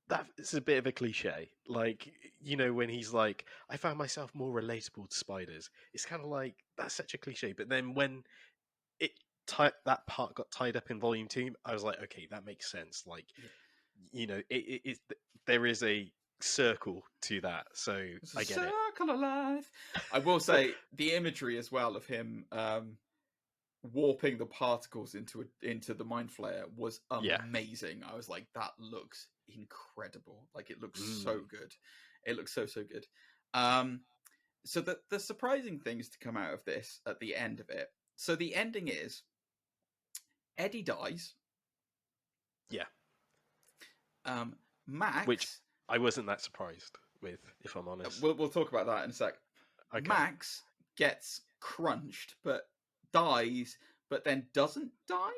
Speaker 2: that is a bit of a cliche. Like, when he's like, "I found myself more relatable to spiders," it's kind of like, that's such a cliche. But then when it that part got tied up in volume 2, I was like, okay, that makes sense. Like, there is a circle to that, so I get it.
Speaker 1: Circle of life. I will say the imagery as well of him warping the particles into the mind flayer was amazing. I was like, that looks incredible. Like, it looks so good. It looks so good. So the surprising things to come out of this at the end of it. So the ending is Eddie dies.
Speaker 2: Yeah.
Speaker 1: Max,
Speaker 2: which I wasn't that surprised with, if I'm honest.
Speaker 1: We'll talk about that in a sec. Okay. Max gets crunched, but dies, but then doesn't die.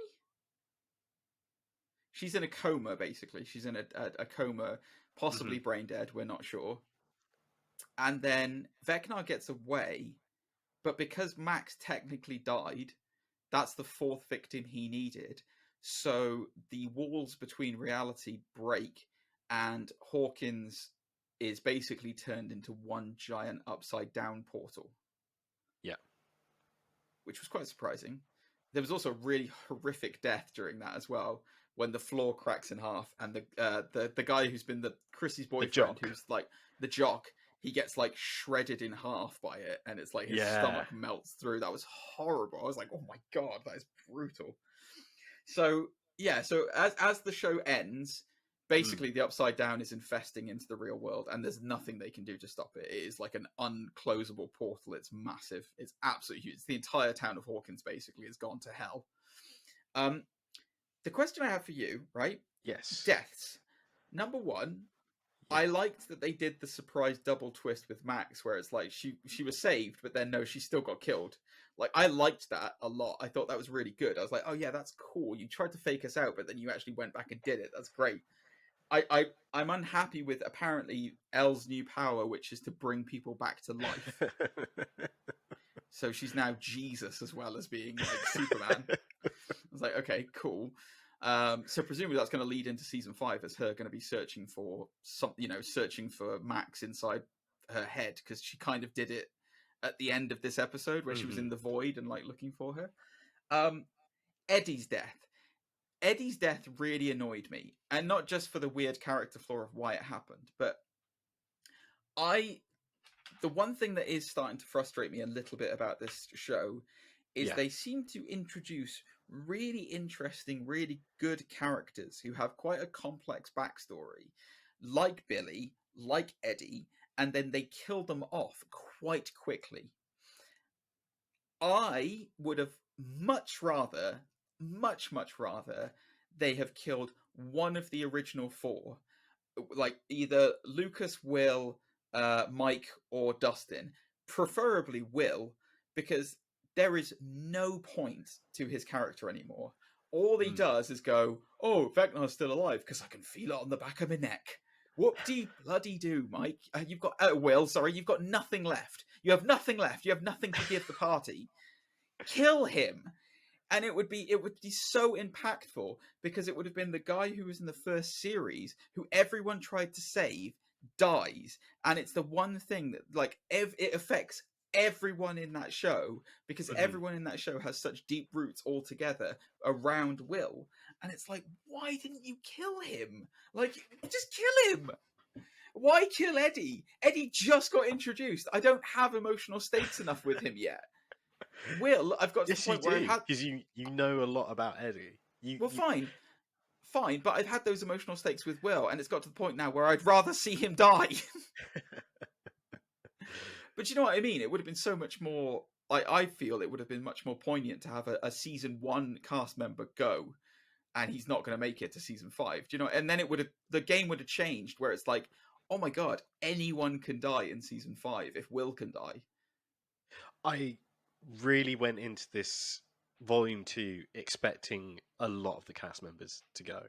Speaker 1: She's in a coma, basically. She's in a coma, possibly brain dead. We're not sure. And then Vecna gets away, but because Max technically died, that's the 4th victim he needed. So the walls between reality break, and Hawkins is basically turned into one giant upside down portal.
Speaker 2: Yeah.
Speaker 1: Which was quite surprising. There was also a really horrific death during that as well, when the floor cracks in half, and the guy who's been Chrissy's boyfriend, who's like the jock, he gets like shredded in half by it, and it's like his stomach melts through. That was horrible. I was like, oh my god, that is brutal. So as the show ends, basically the Upside Down is infesting into the real world, and there's nothing they can do to stop it. It is like an unclosable portal. It's massive. It's absolutely huge. It's the entire town of Hawkins basically has gone to hell. The question I have for you, right?
Speaker 2: Yes.
Speaker 1: Deaths. Number 1, I liked that they did the surprise double twist with Max, where it's like she was saved, but then no, she still got killed. Like, I liked that a lot. I thought that was really good. I was like, oh yeah, that's cool. You tried to fake us out, but then you actually went back and did it. That's great. I'm unhappy with apparently Elle's new power, which is to bring people back to life. So she's now Jesus as well as being like Superman. I was like, okay, cool. So presumably that's going to lead into season 5 as her going to be searching for searching for Max inside her head, because she kind of did it at the end of this episode where she was in the void and like looking for her. Eddie's death really annoyed me, and not just for the weird character flaw of why it happened, but the one thing that is starting to frustrate me a little bit about this show is they seem to introduce really interesting, really good characters who have quite a complex backstory, like Billy, like Eddie, and then they kill them off quite quickly. I would have much rather they have killed one of the original 4, like either Lucas, Will, Mike, or Dustin, preferably Will, because there is no point to his character anymore. All he does is go, oh, Vecna's still alive because I can feel it on the back of my neck. Whoop-de-bloody-do, Mike. You've got nothing left. You have nothing left. You have nothing to give the party. Kill him. And it would be so impactful, because it would have been the guy who was in the first series, who everyone tried to save, dies, and it's the one thing that like it affects everyone in that show, because everyone in that show has such deep roots all together around Will, and it's like, why didn't you kill him? Like, just kill him. Why kill Eddie? Eddie just got introduced. I don't have emotional stakes enough with him yet. Will, I've got to the point where I had,
Speaker 2: because you know a lot about Eddie.
Speaker 1: Fine, but I've had those emotional stakes with Will, and it's got to the point now where I'd rather see him die. But you know what I mean? It would have been so much more. I feel it would have been much more poignant to have a season 1 cast member go, and he's not going to make it to season 5. Do you know? And then the game would have changed, where it's like, oh my god, anyone can die in season 5 if Will can die.
Speaker 2: I really went into this volume 2 expecting a lot of the cast members to go.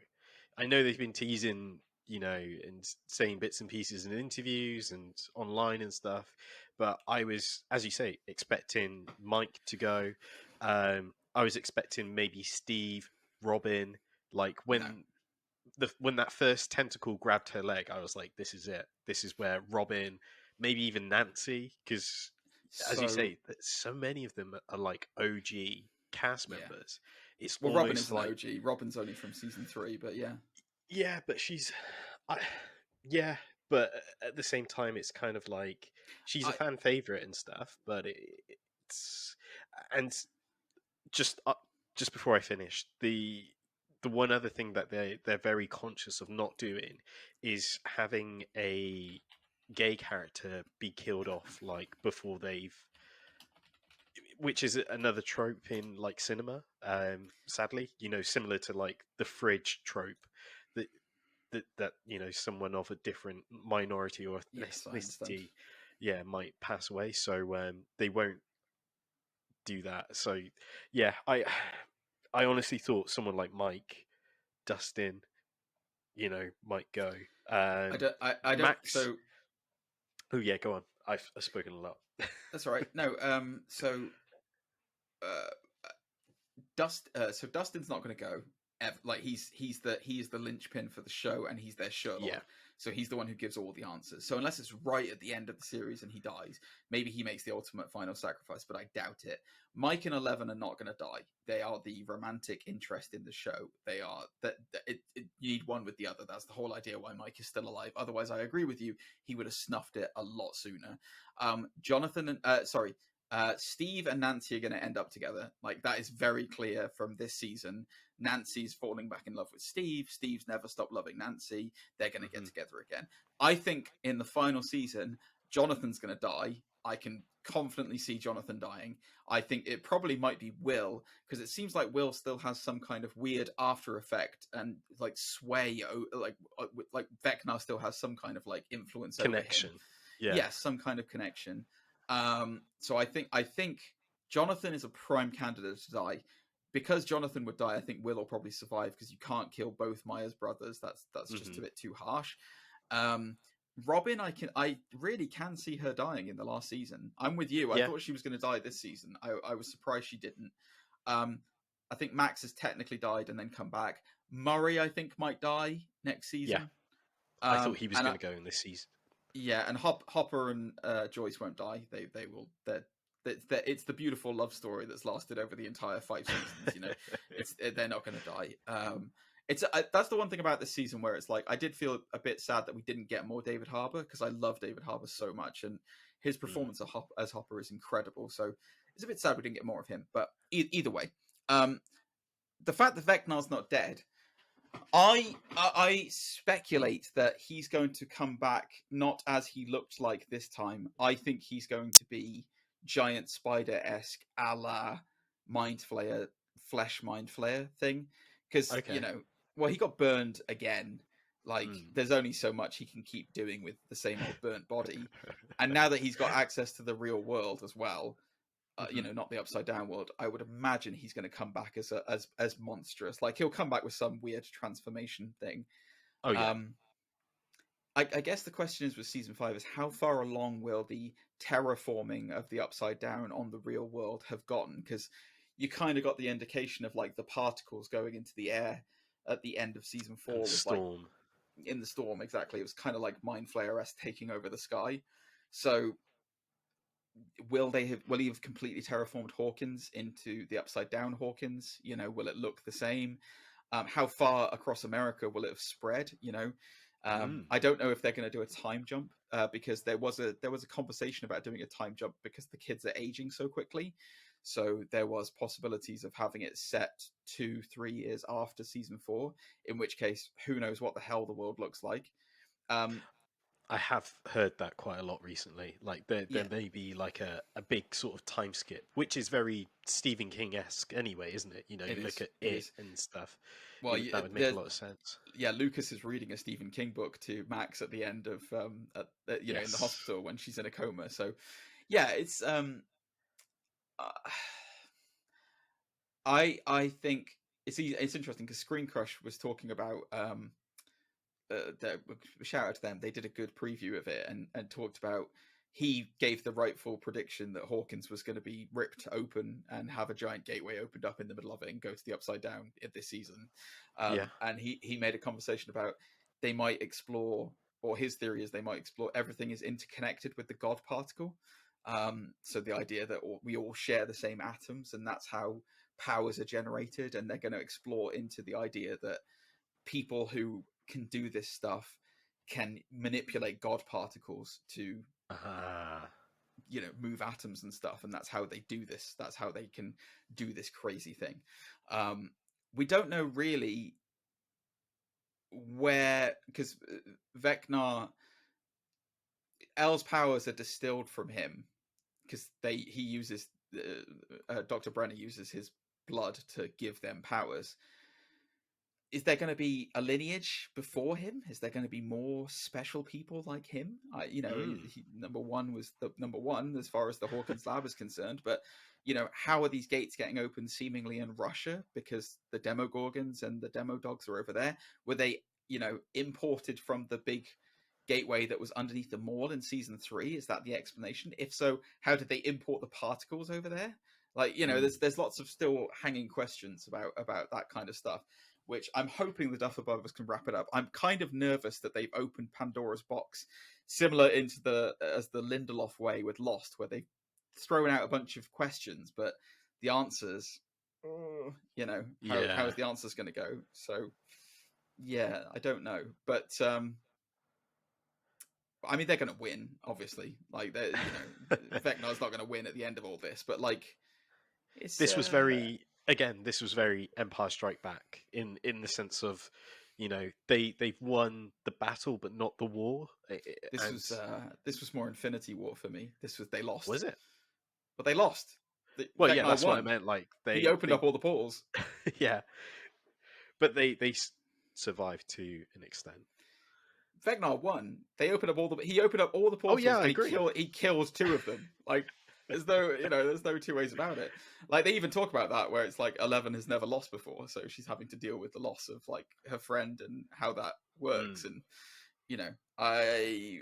Speaker 2: I know they've been teasing, and saying bits and pieces in interviews and online and stuff, but I was, as you say, expecting Mike to go. I was expecting maybe Steve, Robin, like when that first tentacle grabbed her leg, I was like, this is it. This is where Robin, maybe even Nancy, because as you say, so many of them are like OG cast members. It's
Speaker 1: well,
Speaker 2: almost
Speaker 1: Robin is an
Speaker 2: like
Speaker 1: OG. Robin's only from season 3, but yeah.
Speaker 2: Yeah, but yeah, but at the same time, it's kind of like she's a fan favorite and stuff. But it's and just just before I finish, the one other thing that they're very conscious of not doing is having a gay character be killed off like before they've, which is another trope in like cinema. Sadly, similar to like the fridge trope that someone of a different minority or ethnicity might pass away, so they won't do that. So yeah, I honestly thought someone like Mike, Dustin, might go.
Speaker 1: I don't.
Speaker 2: Max.
Speaker 1: So,
Speaker 2: oh yeah, go on. I've spoken a lot.
Speaker 1: That's all right. No, so Dustin's not going to go. Like he's the linchpin for the show, and he's their Sherlock.
Speaker 2: Yeah.
Speaker 1: So he's the one who gives all the answers. So unless it's right at the end of the series and he dies, maybe he makes the ultimate final sacrifice, but I doubt it. Mike and Eleven are not going to die. They are the romantic interest in the show. They are you need one with the other. That's the whole idea why Mike is still alive. Otherwise, I agree with you. He would have snuffed it a lot sooner. Steve and Nancy are going to end up together. Like, that is very clear from this season. Nancy's falling back in love with Steve. Steve's never stopped loving Nancy. They're going to get together again. I think in the final season, Jonathan's going to die. I can confidently see Jonathan dying. I think it probably might be Will, because it seems like Will still has some kind of weird after effect and like sway, like Vecna still has some kind of like influence
Speaker 2: connection.
Speaker 1: Over him.
Speaker 2: Yeah.
Speaker 1: Yes, some kind of connection. So I think Jonathan is a prime candidate to die. Because Jonathan would die, I think Will will probably survive, because you can't kill both Myers brothers. That's just a bit too harsh. Robin, I really can see her dying in the last season. I'm with you. I thought she was going to die this season. I was surprised she didn't. I think Max has technically died and then come back. Murray, I think, might die next season.
Speaker 2: Yeah. I thought he was going to go in this season.
Speaker 1: Yeah, and Hopper and Joyce won't die. They will. It's the beautiful love story that's lasted over the entire 5 seasons. They're not going to die. That's the one thing about this season where it's like I did feel a bit sad that we didn't get more David Harbour, because I love David Harbour so much, and his performance as Hopper is incredible. So it's a bit sad we didn't get more of him. But either way, the fact that Vecnar's not dead. I speculate that he's going to come back not as he looked like this time. I think he's going to be giant spider-esque, a la Mind Flayer, Flesh Mind Flayer thing. Because, he got burned again. Like, there's only so much he can keep doing with the same old burnt body. And now that he's got access to the real world as well, not the upside down world, I would imagine he's going to come back as monstrous. Like, he'll come back with some weird transformation thing.
Speaker 2: Oh yeah.
Speaker 1: I guess the question is with season 5 is how far along will the terraforming of the upside down on the real world have gotten? Because you kind of got the indication of like the particles going into the air at the end of season 4.
Speaker 2: Storm.
Speaker 1: Like, in the storm, exactly. It was kind of like Mind Flayer-esque taking over the sky. So will he have completely terraformed Hawkins into the upside down Hawkins? Will it look the same? How far across America will it have spread? I don't know if they're going to do a time jump, because there was a conversation about doing a time jump because the kids are aging so quickly. So there was possibilities of having it set 2-3 years after season 4, in which case, who knows what the hell the world looks like.
Speaker 2: I have heard that quite a lot recently. Like there may be like a big sort of time skip, which is very Stephen King-esque anyway, isn't it? You look at it and stuff. Well, that would make a lot of sense.
Speaker 1: Yeah, Lucas is reading a Stephen King book to Max at the end of in the hospital when she's in a coma. So yeah, it's I think it's interesting because Screen Crush was talking about shout out to them. They did a good preview of it and talked about he gave the rightful prediction that Hawkins was going to be ripped open and have a giant gateway opened up in the middle of it and go to the Upside Down this season. And he made a conversation about they might explore, or his theory is they might explore everything is interconnected with the God particle. So the idea that we all share the same atoms, and that's how powers are generated. And they're going to explore into the idea that people who can do this stuff can manipulate God particles to move atoms and stuff, and that's how they do this. That's how they can do this crazy thing. We don't know really where, because Vecna, L's powers are distilled from him, because he uses Dr. Brenner uses his blood to give them powers. Is there going to be a lineage before him? Is there going to be more special people like him? Number one was the number one as far as the Hawkins lab is concerned. But, how are these gates getting open seemingly in Russia? Because the Demogorgons and the Demodogs are over there. Were they, imported from the big gateway that was underneath the mall in season 3? Is that the explanation? If so, how did they import the particles over there? There's lots of still hanging questions about that kind of stuff, which I'm hoping the Duff Above Us can wrap it up. I'm kind of nervous that they've opened Pandora's box, similar as the Lindelof way with Lost, where they've thrown out a bunch of questions, but the answers, how is the answers going to go? So, yeah, I don't know. But, I mean, they're going to win, obviously. Vecna's not going to win at the end of all this, but,
Speaker 2: this was very... Again, this was very Empire Strike Back in the sense of, they've won the battle but not the war.
Speaker 1: This was more Infinity War for me. They lost.
Speaker 2: Was it?
Speaker 1: But they lost.
Speaker 2: That's what I meant. He
Speaker 1: opened up all the portals.
Speaker 2: Yeah, but they survived to an extent.
Speaker 1: Vecna won. He opened up all the portals.
Speaker 2: Oh yeah, I
Speaker 1: and
Speaker 2: agree.
Speaker 1: He killed 2 of them. There's no two ways about it. They even talk about that, where it's 11 has never lost before, so she's having to deal with the loss of her friend and how that works. And I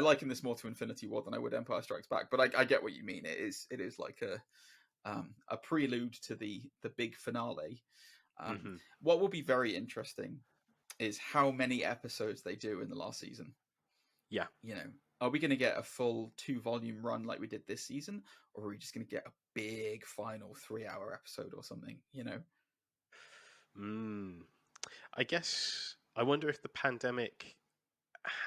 Speaker 1: liken this more to Infinity War than I would Empire Strikes Back, but I get what you mean. It is like a prelude to the big finale. What will be very interesting is how many episodes they do in the last season.
Speaker 2: Yeah,
Speaker 1: are we going to get a full 2-volume run like we did this season, or are we just going to get a big final 3-hour episode or something?
Speaker 2: I guess I wonder if the pandemic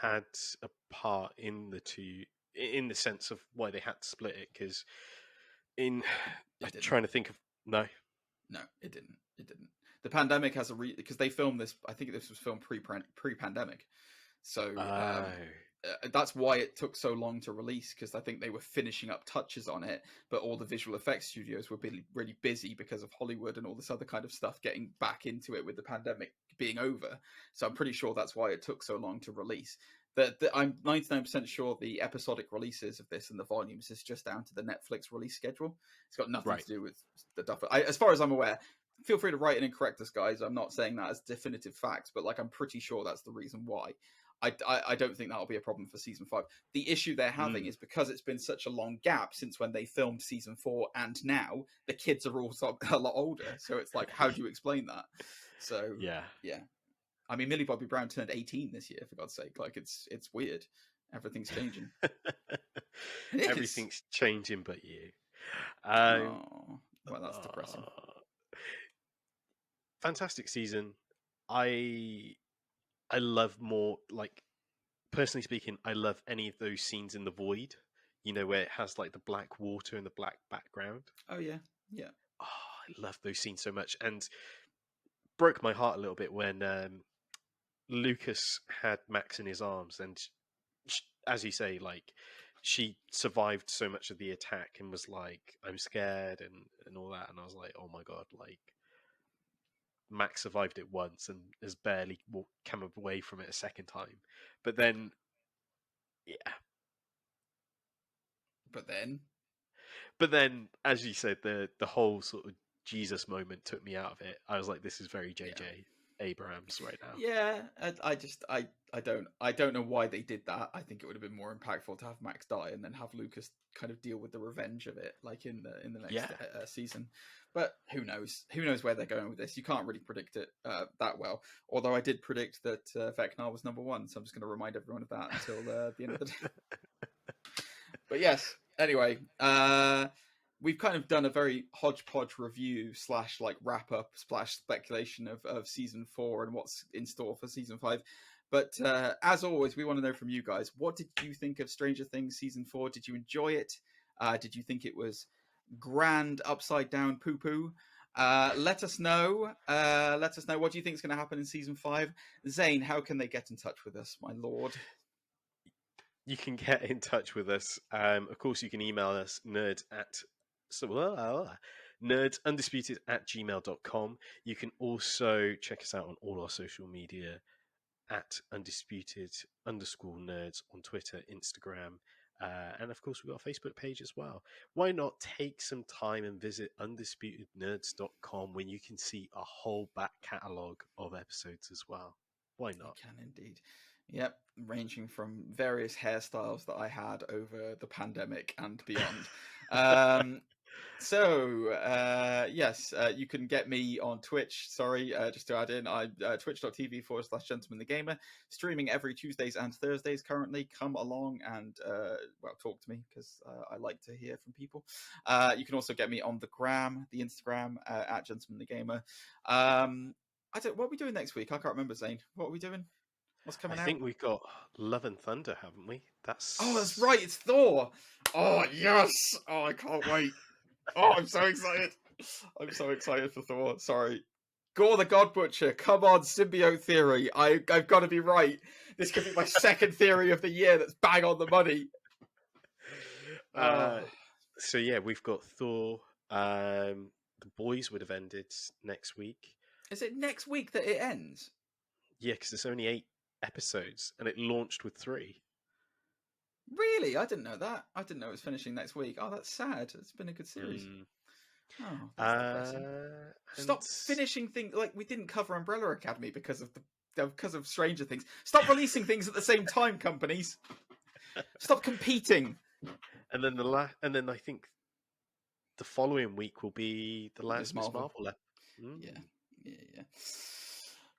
Speaker 2: had a part in the two, in the sense of why they had to split it. Because I'm trying to think of no,
Speaker 1: it didn't. The pandemic has because they filmed this. I think this was filmed pre-pandemic, so. That's why it took so long to release, because I think they were finishing up touches on it, but all the visual effects studios were really busy because of Hollywood and all this other kind of stuff getting back into it with the pandemic being over. So I'm pretty sure that's why it took so long to release. I'm 99% sure the episodic releases of this and the volumes is just down to the Netflix release schedule. It's got nothing to do with the stuff. As far as I'm aware, feel free to write in and correct us, guys. I'm not saying that as definitive facts, but I'm pretty sure that's the reason why. I don't think that'll be a problem for season 5. The issue they're having is because it's been such a long gap since when they filmed season 4 and now, the kids are all a lot older. So it's how do you explain that? So yeah. I mean, Millie Bobby Brown turned 18 this year, for God's sake. It's weird. Everything's changing.
Speaker 2: Everything's changing but you.
Speaker 1: Well, that's depressing.
Speaker 2: Fantastic season. I love more, personally speaking, I love any of those scenes in the void, where it has the black water and the black background.
Speaker 1: Oh yeah.
Speaker 2: Oh, I love those scenes so much, and broke my heart a little bit when Lucas had Max in his arms, and as you say, she survived so much of the attack and was I'm scared and all that, and I was oh my god, Max survived it once and has barely come away from it a second time. But then, But then, as you said, the whole sort of Jesus moment took me out of it. I was this is very JJ. Abrams right now.
Speaker 1: Yeah, I don't know why they did that. I think it would have been more impactful to have Max die and then have Lucas kind of deal with the revenge of it, like in the next season. But who knows? Who knows where they're going with this? You can't really predict it that well. Although I did predict that Vecna was number 1, so I'm just going to remind everyone of that until the end of the day. But yes, anyway, we've kind of done a very hodgepodge review / like wrap up / speculation of season 4 and what's in store for season 5. But as always, we want to know from you guys, what did you think of Stranger Things season 4? Did you enjoy it? Did you think it was grand upside down poo poo? Let us know. What do you think is going to happen in season 5? Zane, how can they get in touch with us, my lord?
Speaker 2: You can get in touch with us. Of course, you can email us nerdsundisputed@gmail.com. You can also check us out on all our social media at undisputed_nerds on Twitter, Instagram, and of course we've got a Facebook page as well. Why not take some time and visit undisputednerds.com when you can see a whole back catalogue of episodes as well? Why not?
Speaker 1: You can indeed. Yep, ranging from various hairstyles that I had over the pandemic and beyond. Yes, you can get me on Twitch. Sorry, just to add in, I'm twitch.tv/gentlemanthegamer, streaming every Tuesdays and Thursdays currently. Come along and, talk to me, because I like to hear from people. You can also get me on the Instagram, at gentlemanthegamer. What are we doing next week? I can't remember, Zane. What are we doing? What's coming out?
Speaker 2: I think we've got Love and Thunder, haven't we?
Speaker 1: That's right. It's Thor. Oh, yes. Oh, I can't wait. Oh, I'm so excited. I'm so excited for Thor. Sorry. Gore the God Butcher. Come on, symbiote theory. I've got to be right. This could be my second theory of the year that's bang on the money.
Speaker 2: So, yeah, we've got Thor. The Boys would have ended next week.
Speaker 1: Is it next week that it ends?
Speaker 2: Yeah, because there's only 8 episodes, and it launched with 3.
Speaker 1: Really? I didn't know that. I didn't know it was finishing next week. Oh, that's sad. It's been a good series. Oh, that's depressing. Stop finishing things. Like, we didn't cover Umbrella Academy because of Stranger Things. Stop releasing things at the same time, companies. Stop competing.
Speaker 2: And then I think the following week will be the last Miss Marvel.
Speaker 1: Yeah.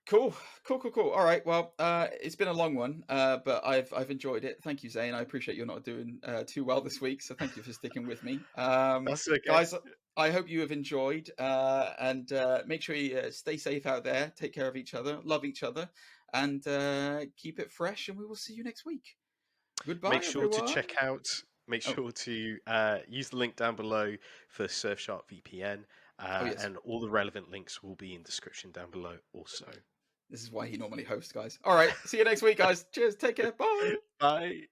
Speaker 1: Cool. All right. Well, it's been a long one, but I've enjoyed it. Thank you, Zane. I appreciate you're not doing too well this week, so thank you for sticking with me.
Speaker 2: That's okay.
Speaker 1: Guys, I hope you have enjoyed, and make sure you stay safe out there. Take care of each other, love each other, and keep it fresh. And we will see you next week. Goodbye.
Speaker 2: Make sure
Speaker 1: everyone.
Speaker 2: to check out. Make sure to use the link down below for Surfshark VPN,
Speaker 1: yes.
Speaker 2: and all the relevant links will be in the description down below also.
Speaker 1: This is why he normally hosts, guys. All right. See you next week, guys. Cheers. Take care. Bye.
Speaker 2: Bye.